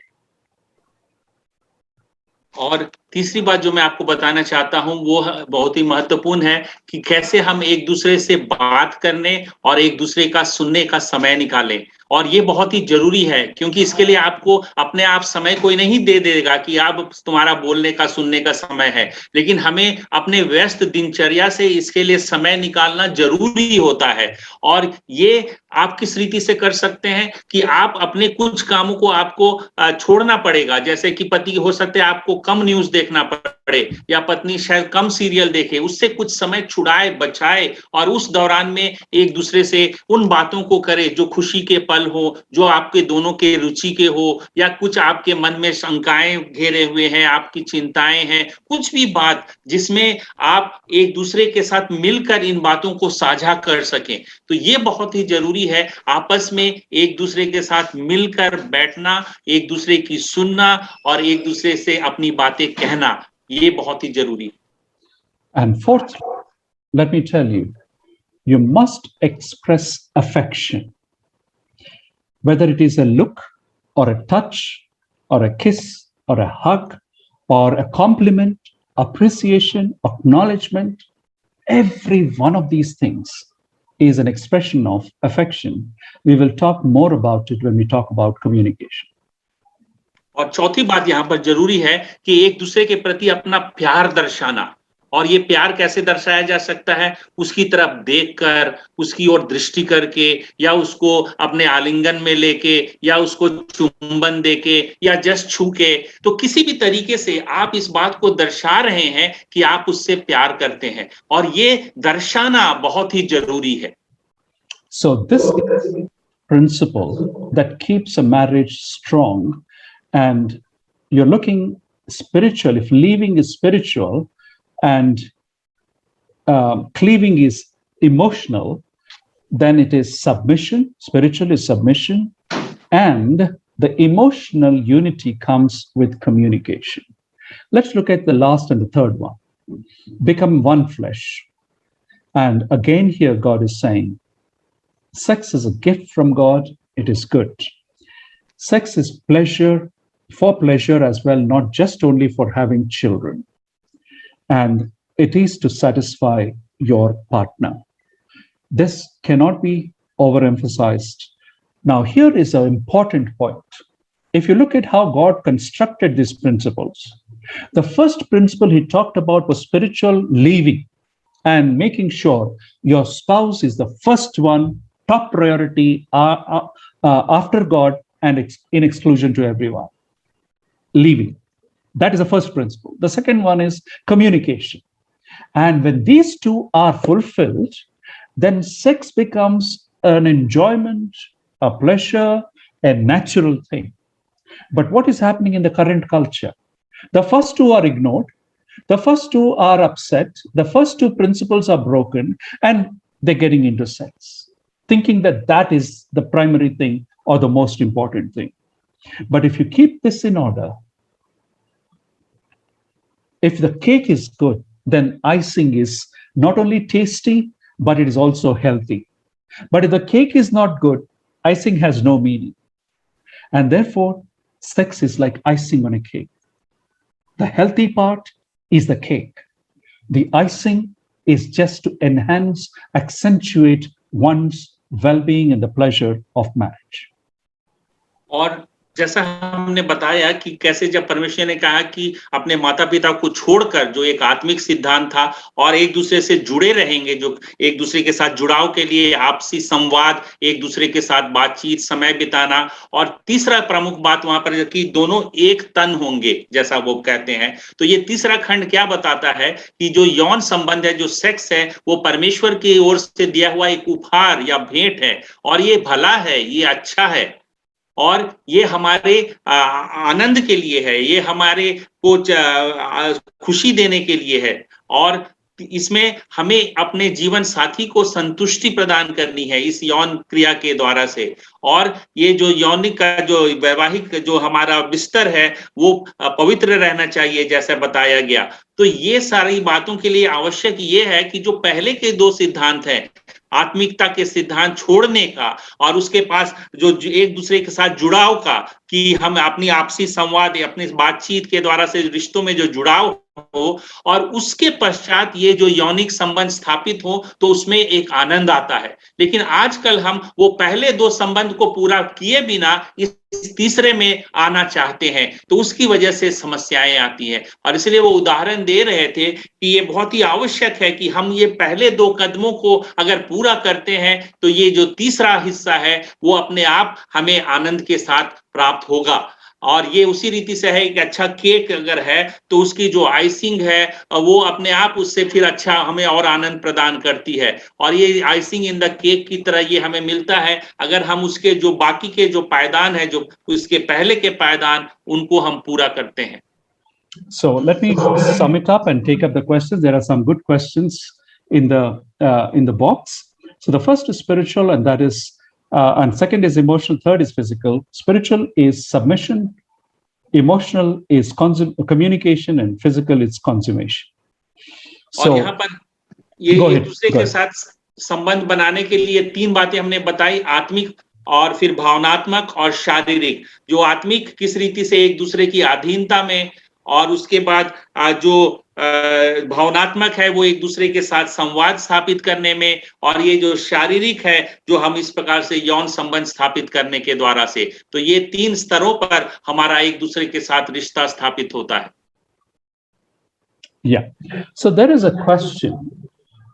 और तीसरी बात जो मैं आपको बताना चाहता हूं वो बहुत ही महत्वपूर्ण है कि कैसे हम एक दूसरे से बात करने और एक दूसरे का सुनने का समय निकालें। और ये बहुत ही जरूरी है क्योंकि इसके लिए आपको अपने आप समय कोई नहीं दे देगा कि आप तुम्हारा बोलने का सुनने का समय है, लेकिन हमें अपने व्यस्त दिनचर्या से इसके लिए समय निकालना जरूरी होता है। और ये आप किस रीति से कर सकते हैं कि आप अपने कुछ कामों को आपको छोड़ना पड़ेगा, जैसे कि पति हो सकते हैं आपको कम न्यूज़ देखना पड़े या पत्नी शायद कम सीरियल देखे, उससे कुछ समय छुड़ाए बचाए और उस दौरान में एक दूसरे से उन बातों को करे जो खुशी के पल हो, जो आपके दोनों के रुचि के हो, या कुछ आपके मन में शंकाएं घेरे हुए हैं, आपकी चिंताएं हैं, कुछ भी बात जिसमें आप एक दूसरे के साथ मिलकर इन बातों को साझा कर सकें। तो ये बहुत ही जरूरी है, आपस में एक दूसरे के साथ मिलकर बैठना, एक दूसरे की सुनना और एक दूसरे से अपनी बातें कहना, ये बहुत ही जरूरी है। And fourth, let me tell you, you must express affection. Whether it is a look or a touch or a kiss or a hug or a compliment, appreciation, acknowledgement, every one of these things is an expression of affection. We will talk more about it when we talk about communication. और चौथी बात यहाँ पर जरूरी है कि एक दूसरे के प्रति अपना प्यार दर्शाना, और ये प्यार कैसे दर्शाया जा सकता है? उसकी तरफ देखकर, उसकी ओर दृष्टि करके, या उसको अपने आलिंगन में लेके, या उसको चुंबन देके, या जस्ट छू के। तो किसी भी तरीके से आप इस बात को दर्शा रहे हैं कि आप उससे प्यार करते हैं, और ये दर्शाना बहुत ही जरूरी है। So this is a principle that keeps a marriage strong, and you're looking spiritual. If leaving is spiritual and cleaving is emotional, then it is submission. Spiritual is submission, and the emotional unity comes with communication. Let's look at the last and the third one. Become one flesh. And again, here God is saying, sex is a gift from God. It is good. Sex is pleasure, for pleasure as well, not just only for having children. And it is to satisfy your partner. This cannot be overemphasized. Now, here is an important point. If you look at how God constructed these principles, the first principle he talked about was spiritual leaving and making sure your spouse is the first one, top priority after God, and in exclusion to everyone. Leaving. That is the first principle. The second one is communication. And when these two are fulfilled, then sex becomes an enjoyment, a pleasure, a natural thing. But what is happening in the current culture? The first two are ignored. The first two are upset. The first two principles are broken, and they're getting into sex, thinking that that is the primary thing or the most important thing. But if you keep this in order, if the cake is good, then icing is not only tasty, but it is also healthy. But if the cake is not good, icing has no meaning. And therefore, sex is like icing on a cake. The healthy part is the cake. The icing is just to enhance, accentuate one's well-being and the pleasure of marriage. और जैसा हमने बताया कि कैसे जब परमेश्वर ने कहा कि अपने माता पिता को छोड़कर, जो एक आत्मिक सिद्धांत था, और एक दूसरे से जुड़े रहेंगे, जो एक दूसरे के साथ जुड़ाव के लिए आपसी संवाद, एक दूसरे के साथ बातचीत, समय बिताना, और तीसरा प्रमुख बात वहां पर कि दोनों एक तन होंगे, जैसा वो कहते हैं। तो ये तीसरा खंड क्या बताता है कि जो यौन संबंध है, जो सेक्स है, वो परमेश्वर की ओर से दिया हुआ एक उपहार या भेंट है, और ये भला है, ये अच्छा है, और ये हमारे आनंद के लिए है, ये हमारे को खुशी देने के लिए है, और इसमें हमें अपने जीवन साथी को संतुष्टि प्रदान करनी है इस यौन क्रिया के द्वारा से। और ये जो यौनिक का जो वैवाहिक जो हमारा बिस्तर है, वो पवित्र रहना चाहिए, जैसा बताया गया। तो ये सारी बातों के लिए आवश्यक ये है कि जो पहले के दो सिद्धांत हैं, आत्मिकता के सिद्धांत छोड़ने का, और उसके पास जो एक दूसरे के साथ जुड़ाव का, कि हम अपनी आपसी संवाद, अपनी बातचीत के द्वारा से रिश्तों में जो जुड़ाव हो, और उसके पश्चात ये जो यौनिक संबंध स्थापित हो, तो उसमें एक आनंद आता है। लेकिन आजकल हम वो पहले दो संबंध को पूरा किए बिना इस तीसरे में आना चाहते हैं, तो उसकी वजह से समस्याएं आती हैं। और इसलिए वो उदाहरण दे रहे थे कि ये बहुत ही आवश्यक है कि हम ये पहले दो कदमों को अगर पूरा करते हैं, तो ये जो तीसरा हिस्सा है, वो अपने आप हमें आनंद के साथ प्राप्त होगा। और ये उसी रीति से है कि अच्छा केक अगर है, तो उसकी जो आइसिंग है, वो अपने आप उससे फिर अच्छा हमें और आनंद प्रदान करती है। और ये आइसिंग इन द केक की तरह ये हमें मिलता है अगर हम उसके जो बाकी के जो पायदान है, जो उसके पहले के पायदान, उनको हम पूरा करते हैं। So let me sum it up and take up the questions. There are some good questions in the box. So the first is spiritual, and that is and second is emotional, third is physical. Spiritual is submission, emotional is communication, and physical is consummation. और यहाँ पर ये एक दूसरे के साथ संबंध बनाने के लिए तीन बातें हमने बताई, आत्मिक और फिर भावनात्मक और शारीरिक। जो आत्मिक किस रीति से एक दूसरे की अधीनता में, और उसके बाद जो भावनात्मक है वो एक दूसरे के साथ संवाद स्थापित करने में, और ये जो शारीरिक है जो हम इस प्रकार से यौन संबंध स्थापित करने के द्वारा से। तो ये तीन स्तरों पर हमारा एक दूसरे के साथ रिश्ता स्थापित होता है। Yeah. So there is a question.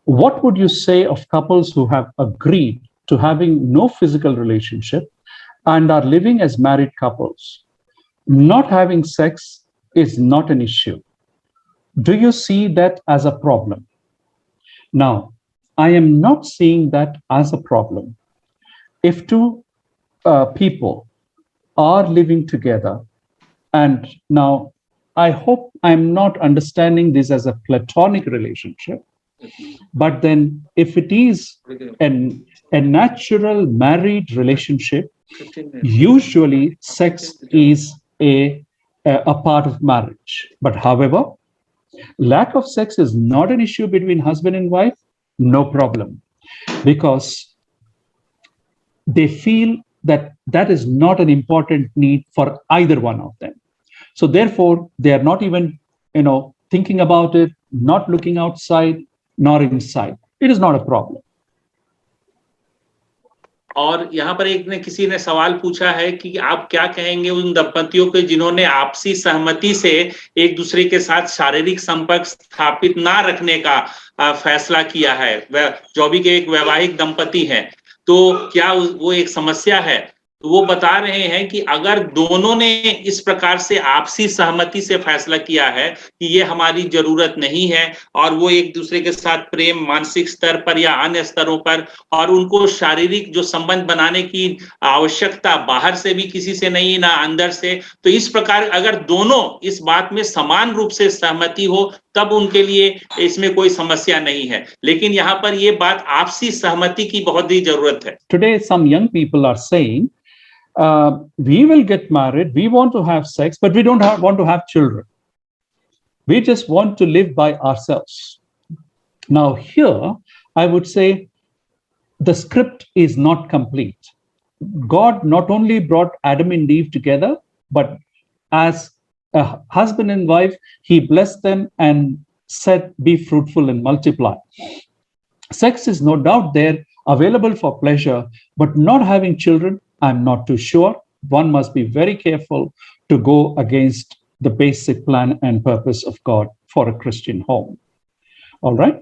What would you say of couples who have agreed to having no physical relationship and are living as married couples? Not having sex is not an issue. Do you see that as a problem? Now, I am not seeing that as a problem. If two people are living together, and now I hope I'm not understanding this as a platonic relationship, but then if it is a natural married relationship, usually sex is a part of marriage. But however, lack of sex is not an issue between husband and wife, no problem, because they feel that that is not an important need for either one of them. So therefore, they are not even, thinking about it, not looking outside, nor inside. It is not a problem. और यहाँ पर एक ने किसी ने सवाल पूछा है कि आप क्या कहेंगे उन दंपतियों के जिन्होंने आपसी सहमति से एक दूसरे के साथ शारीरिक संपर्क स्थापित ना रखने का फैसला किया है, जो भी के एक वैवाहिक दंपति हैं, तो क्या वो एक समस्या है? तो वो बता रहे हैं कि अगर दोनों ने इस प्रकार से आपसी सहमति से फैसला किया है कि ये हमारी जरूरत नहीं है और वो एक दूसरे के साथ प्रेम मानसिक स्तर पर या अन्य स्तरों पर, और उनको शारीरिक जो संबंध बनाने की आवश्यकता बाहर से भी किसी से नहीं ना अंदर से, तो इस प्रकार अगर दोनों इस बात में समान रूप से सहमति हो तब उनके लिए इसमें कोई समस्या नहीं है। लेकिन यहाँ पर ये बात आपसी सहमति की बहुत ही जरूरत है। Today some young people are saying, we will get married, we want to have sex, but we don't want to have children. We just want to live by ourselves. Now here, I would say the script is not complete. God not only brought Adam and Eve together, but as a husband and wife, he blessed them and said, be fruitful and multiply. Sex is no doubt there, available for pleasure, but not having children, I'm not too sure. One must be very careful to go against the basic plan and purpose of God for a Christian home. All right?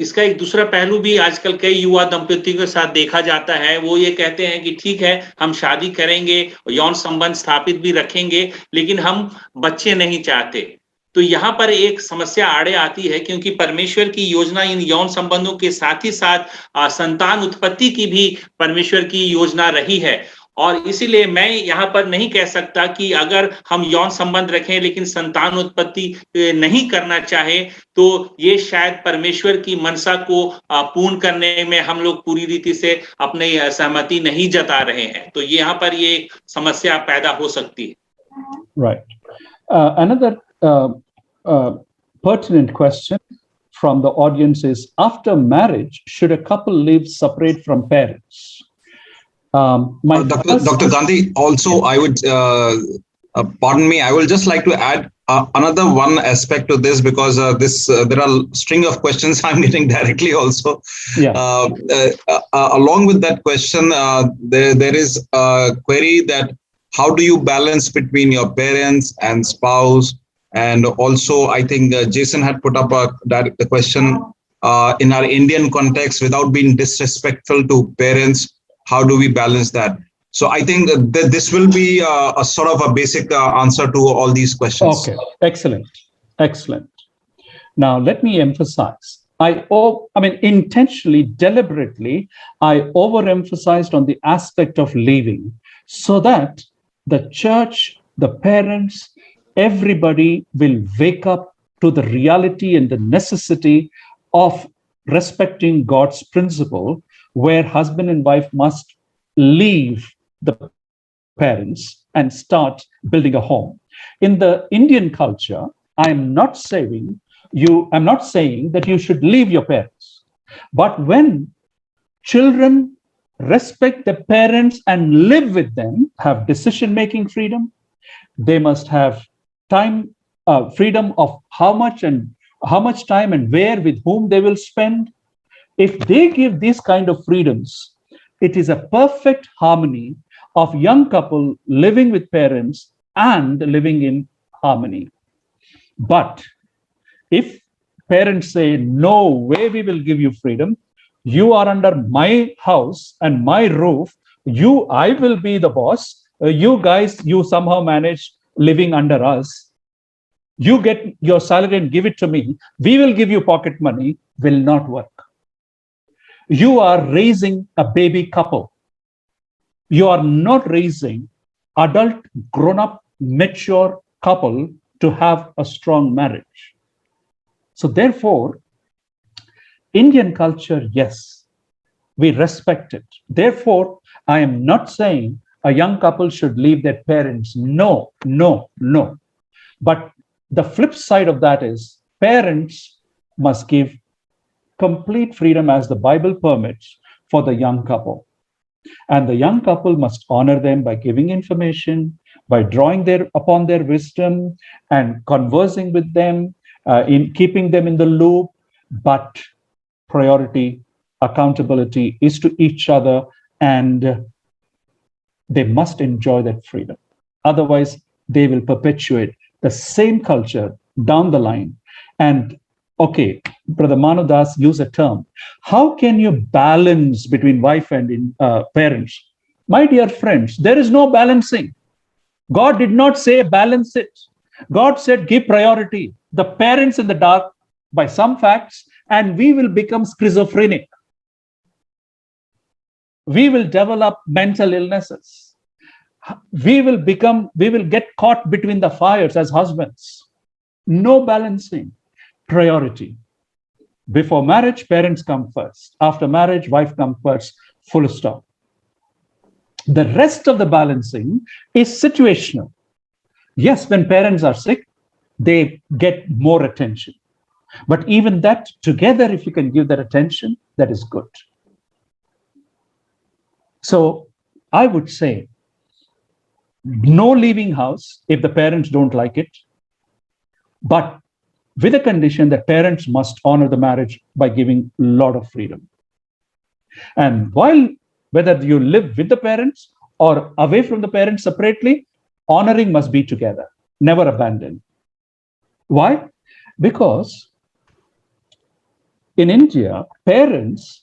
इसका एक दूसरा पहलू भी आजकल कई युवा दंपतियों के साथ देखा जाता है। वो ये कहते हैं कि ठीक है, हम शादी करेंगे, यौन संबंध स्थापित भी रखेंगे, लेकिन हम बच्चे नहीं चाहते। तो यहाँ पर एक समस्या आड़े आती है, क्योंकि परमेश्वर की योजना इन यौन संबंधों के साथ ही साथ संतान उत्पत्ति की भी परमेश्वर की योजना रही है। और इसीलिए मैं यहाँ पर नहीं कह सकता कि अगर हम यौन संबंध रखें लेकिन संतान उत्पत्ति नहीं करना चाहे, तो ये शायद परमेश्वर की मनसा को पूर्ण करने में हम लोग पूरी रीति से अपने सहमति नहीं जता रहे हैं। तो यहाँ पर ये समस्या पैदा हो सकती है। Right. Another pertinent question from the audience is, after marriage, should a couple live separate from parents? Dr. Gandhi, also I would, pardon me, I will just like to add another one aspect to this, because there are a string of questions I'm getting directly also. Yeah. Along with that question, there is a query that how do you balance between your parents and spouse? And also, I think Jason had put up the question in our Indian context, without being disrespectful to parents, how do we balance that? So I think that this will be a sort of a basic answer to all these questions. Okay, excellent, excellent. Now let me emphasize. Intentionally, deliberately, I overemphasized on the aspect of leaving, so that the church, the parents, everybody will wake up to the reality and the necessity of respecting God's principle, where husband and wife must leave the parents and start building a home. In the Indian culture, I'm not saying that you should leave your parents. But when children respect their parents and live with them, have decision-making freedom, they must have time, freedom of how much time and where, with whom they will spend. If they give these kind of freedoms, it is a perfect harmony of young couple living with parents and living in harmony. But If parents say, no way we will give you freedom, you are under my house and my roof, I will be the boss. You guys, you somehow manage living under us. You get your salary and give it to me. We will give you pocket money, will not work. You are raising a baby couple. You are not raising adult, grown-up, mature couple to have a strong marriage. So therefore, Indian culture, yes, we respect it. Therefore, I am not saying a young couple should leave their parents. No, no, no. But the flip side of that is parents must give complete freedom as the Bible permits for the young couple. And the young couple must honor them by giving information, by drawing upon their wisdom and conversing with them, in keeping them in the loop. But priority, accountability is to each other, and they must enjoy that freedom. Otherwise, they will perpetuate the same culture down the line. And okay, Brother Manodas used a term. How can you balance between wife and parents? My dear friends, there is no balancing. God did not say balance it. God said give priority. The parents in the dark by some facts, and we will become schizophrenic. We will develop mental illnesses. We will get caught between the fires as husbands. No balancing. Priority. Before marriage, parents come first. After marriage, wife comes first. Full stop. The rest of the balancing is situational. Yes, when parents are sick, they get more attention. But even that, together, if you can give that attention, that is good. So I would say, no leaving house if the parents don't like it, but with a condition that parents must honor the marriage by giving a lot of freedom. And whether you live with the parents or away from the parents separately, honoring must be together, never abandoned. Why? Because in India, parents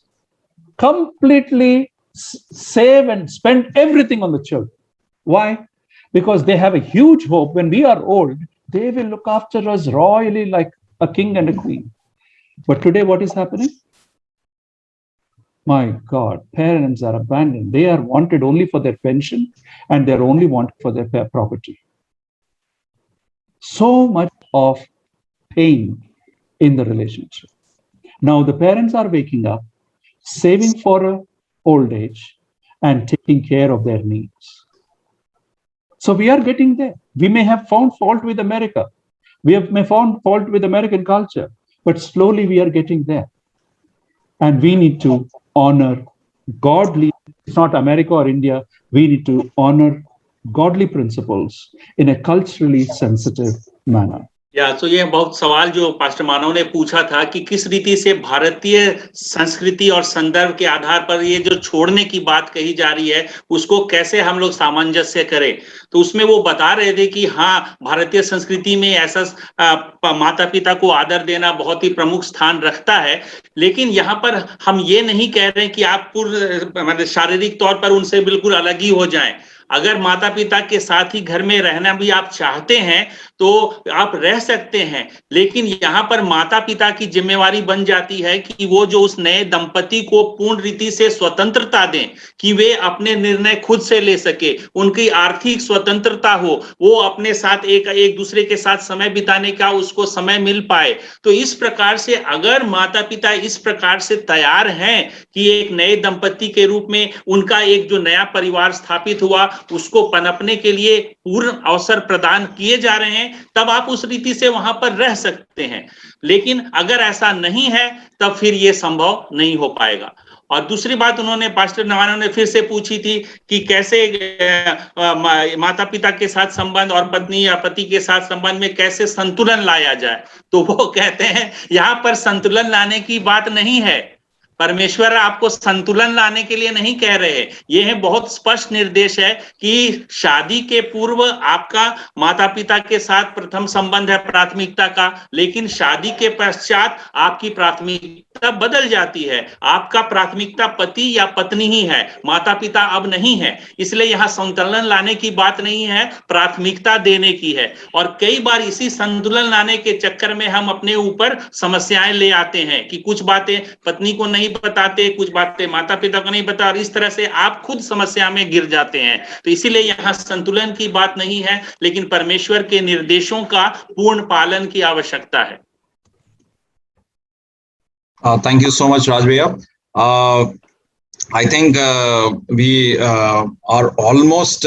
completely save and spend everything on the children. Why? Because they have a huge hope when we are old, they will look after us royally like a king and a queen. But today, what is happening? My God, parents are abandoned. They are wanted only for their pension, and they're only wanted for their property. So much of pain in the relationship. Now the parents are waking up, saving for old age, and taking care of their needs. So we are getting there. We may have found fault with America. We may found fault with American culture, but slowly we are getting there. And we need to honor godly, it's not America or India, we need to honor godly principles in a culturally sensitive manner. तो ये बहुत सवाल जो pastor मानव ने पूछा था कि किस रीति से भारतीय संस्कृति और संदर्भ के आधार पर ये जो छोड़ने की बात कही जा रही है उसको कैसे हम लोग सामंजस्य करें, तो उसमें वो बता रहे थे कि हाँ, भारतीय संस्कृति में ऐसा माता पिता को आदर देना बहुत ही प्रमुख स्थान रखता है, लेकिन यहाँ पर हम ये नहीं कह रहे कि आप पूर्ण शारीरिक तौर पर उनसे बिल्कुल अलग ही हो जाएं। अगर माता पिता के साथ ही घर में रहना भी आप चाहते हैं तो आप रह सकते हैं, लेकिन यहाँ पर माता पिता की जिम्मेवारी बन जाती है कि वो जो उस नए दंपति को पूर्ण रीति से स्वतंत्रता दें कि वे अपने निर्णय खुद से ले सके, उनकी आर्थिक स्वतंत्रता हो, वो अपने साथ एक दूसरे के साथ समय बिताने का उसको समय मिल पाए। तो इस प्रकार से अगर माता पिता इस प्रकार से तैयार हैं कि एक नए दंपति के रूप में उनका एक जो नया परिवार स्थापित हुआ उसको पनपने के लिए पूर्ण अवसर प्रदान किए जा रहे हैं, तब आप उस रीति से वहां पर रह सकते हैं। लेकिन अगर ऐसा नहीं है तब फिर ये संभव नहीं हो पाएगा। और दूसरी बात उन्होंने पास्टर नवानो ने फिर से पूछी थी कि कैसे माता पिता के साथ संबंध और पत्नी या पति के साथ संबंध में कैसे संतुलन लाया जाए। तो वो कहते हैं यहाँ पर संतुलन लाने की बात नहीं है, परमेश्वर आपको संतुलन लाने के लिए नहीं कह रहे। ये है बहुत स्पष्ट निर्देश है कि शादी के पूर्व आपका माता पिता के साथ प्रथम संबंध है प्राथमिकता का, लेकिन शादी के पश्चात आपकी प्राथमिकता बदल जाती है। आपका प्राथमिकता पति या पत्नी ही है, माता पिता अब नहीं है। इसलिए यहाँ संतुलन लाने की बात नहीं है, प्राथमिकता देने की है। और कई बार इसी संतुलन लाने के चक्कर में हम अपने ऊपर समस्याएं ले आते हैं कि कुछ बातें पत्नी को नहीं बताते, कुछ बातें माता पिता को नहीं बता, और इस तरह से आप खुद समस्या में गिर जाते हैं। तो इसीलिए यहाँ संतुलन की बात नहीं है, लेकिन परमेश्वर के निर्देशों का पूर्ण पालन की आवश्यकता है। Thank you so much, Raj Bhaiya. I think we are almost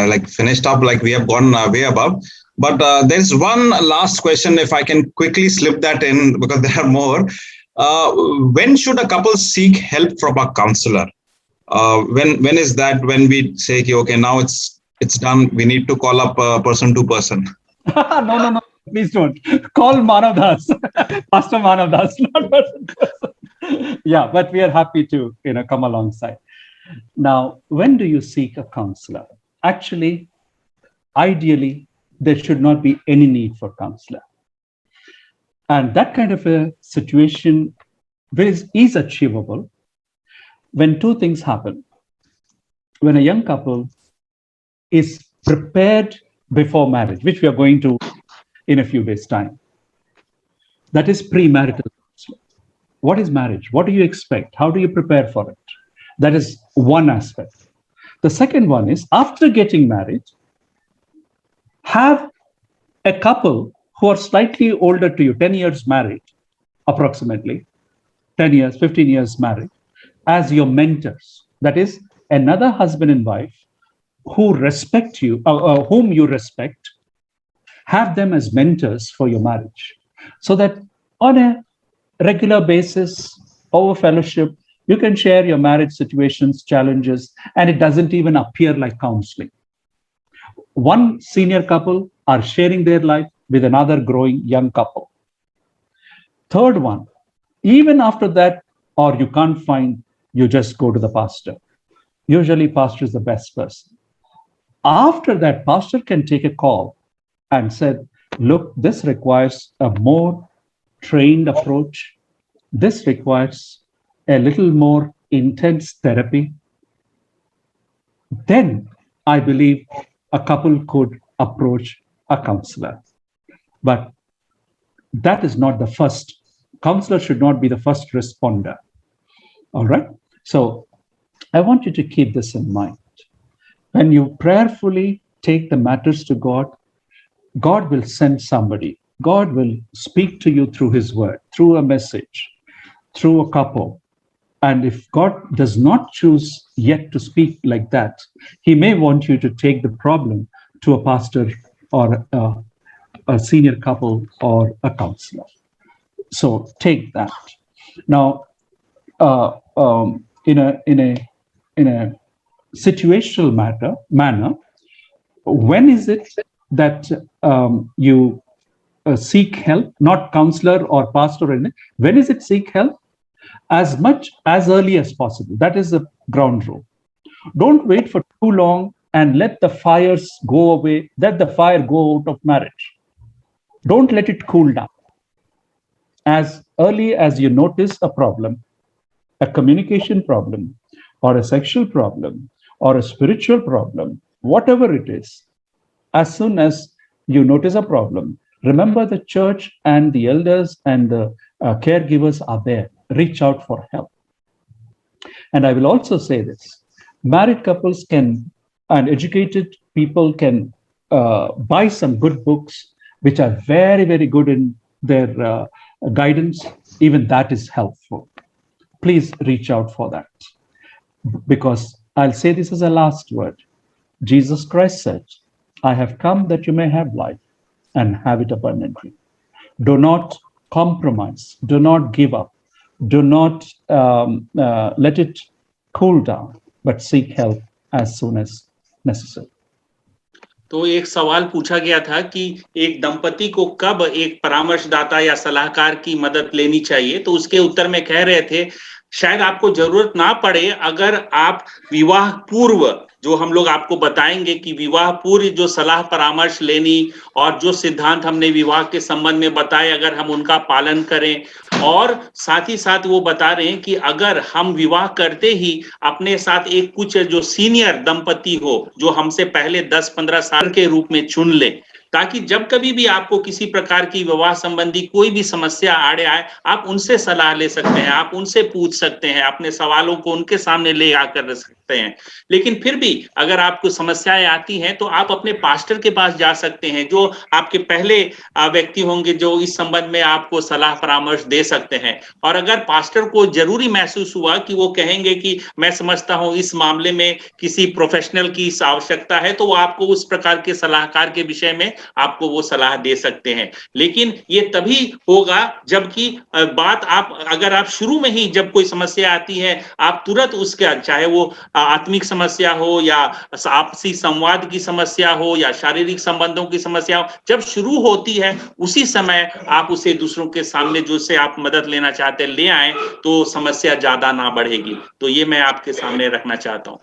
like finished up, like we have gone way above. But there's one last question, if I can quickly slip that in, because there are more. When should a couple seek help from a counselor? When is that, when we say, okay, now it's done, we need to call up person to person? No, please don't. Call Manav Das, Pastor Manav Das, not person to person. Yeah, but we are happy to come alongside. Now, when do you seek a counselor? Actually, ideally, there should not be any need for counselor. And that kind of a situation is achievable when two things happen. When a young couple is prepared before marriage, which we are going to in a few days' time. That is premarital counseling. What is marriage? What do you expect? How do you prepare for it? That is one aspect. The second one is, after getting married, have a couple who are slightly older to you, 10 years married, approximately, 10 years, 15 years married, as your mentors. That is, another husband and wife who respect you, whom you respect, have them as mentors for your marriage, so that on a regular basis, over fellowship, you can share your marriage situations, challenges, and it doesn't even appear like counseling. One senior couple are sharing their life with another growing young couple. Third one, even after that, or you can't find, you just go to the pastor. Usually, pastor is the best person. After that, pastor can take a call and said, look, this requires a more trained approach. This requires a little more intense therapy. Then I believe a couple could approach a counselor. But that is not the first. Counselor should not be the first responder. All right? So I want you to keep this in mind. When you prayerfully take the matters to God, God will send somebody. God will speak to you through his word, through a message, through a couple. And if God does not choose yet to speak like that, he may want you to take the problem to a pastor or a senior couple or a counselor. So take that. Now, in a situational manner, when is it that you seek help, not counselor or pastor or anything? When is it seek help? As early as possible. That is the ground rule. Don't wait for too long and let the fires go away, let the fire go out of marriage. Don't let it cool down. As early as you notice a problem, a communication problem, or a sexual problem, or a spiritual problem, whatever it is, as soon as you notice a problem, remember the church and the elders and the caregivers are there. Reach out for help. And I will also say this: married couples can, and educated people can buy some good books, which are very, very good in their guidance. Even that is helpful. Please reach out for that. Because I'll say this as a last word. Jesus Christ said, I have come that you may have life and have it abundantly. Do not compromise. Do not give up. Do not let it cool down, but seek help as soon as necessary. तो एक सवाल पूछा गया था कि एक दंपति को कब एक परामर्शदाता या सलाहकार की मदद लेनी चाहिए, तो उसके उत्तर में कह रहे थे शायद आपको जरूरत ना पड़े अगर आप विवाह पूर्व, जो हम लोग आपको बताएंगे कि विवाह पूर्व जो सलाह परामर्श लेनी और जो सिद्धांत हमने विवाह के संबंध में बताए अगर हम उनका पालन करें, और साथ ही साथ वो बता रहे हैं कि अगर हम विवाह करते ही अपने साथ एक कुछ जो सीनियर दंपति हो जो हमसे पहले 10-15 साल के रूप में चुन ले, ताकि जब कभी भी आपको किसी प्रकार की विवाह संबंधी कोई भी समस्या आड़े आए, आप उनसे सलाह ले सकते हैं, आप उनसे पूछ सकते हैं, अपने सवालों को उनके सामने ले आकर रख सकते हैं। लेकिन फिर भी अगर आपको समस्याएं आती हैं तो आप अपने पास्टर के पास जा सकते हैं, जो आपके पहले व्यक्ति होंगे जो इस संबंध में आपको सलाह परामर्श दे सकते हैं। और अगर पास्टर को जरूरी महसूस हुआ कि वो कहेंगे कि मैं समझता हूं इस मामले में किसी प्रोफेशनल की आवश्यकता है, तो वो आपको उस प्रकार के सलाहकार के विषय में आपको वो सलाह दे सकते हैं। लेकिन ये तभी होगा जबकि बात आप अगर आप शुरू में ही जब कोई समस्या आती है आप तुरंत उसका, चाहे वो आत्मिक समस्या हो या आपसी संवाद की समस्या हो या शारीरिक संबंधों की समस्या हो, जब शुरू होती है उसी समय आप उसे दूसरों के सामने जो से आप मदद लेना चाहते ले आए, तो समस्या ज्यादा ना बढ़ेगी। तो ये मैं आपके सामने रखना चाहता हूँ।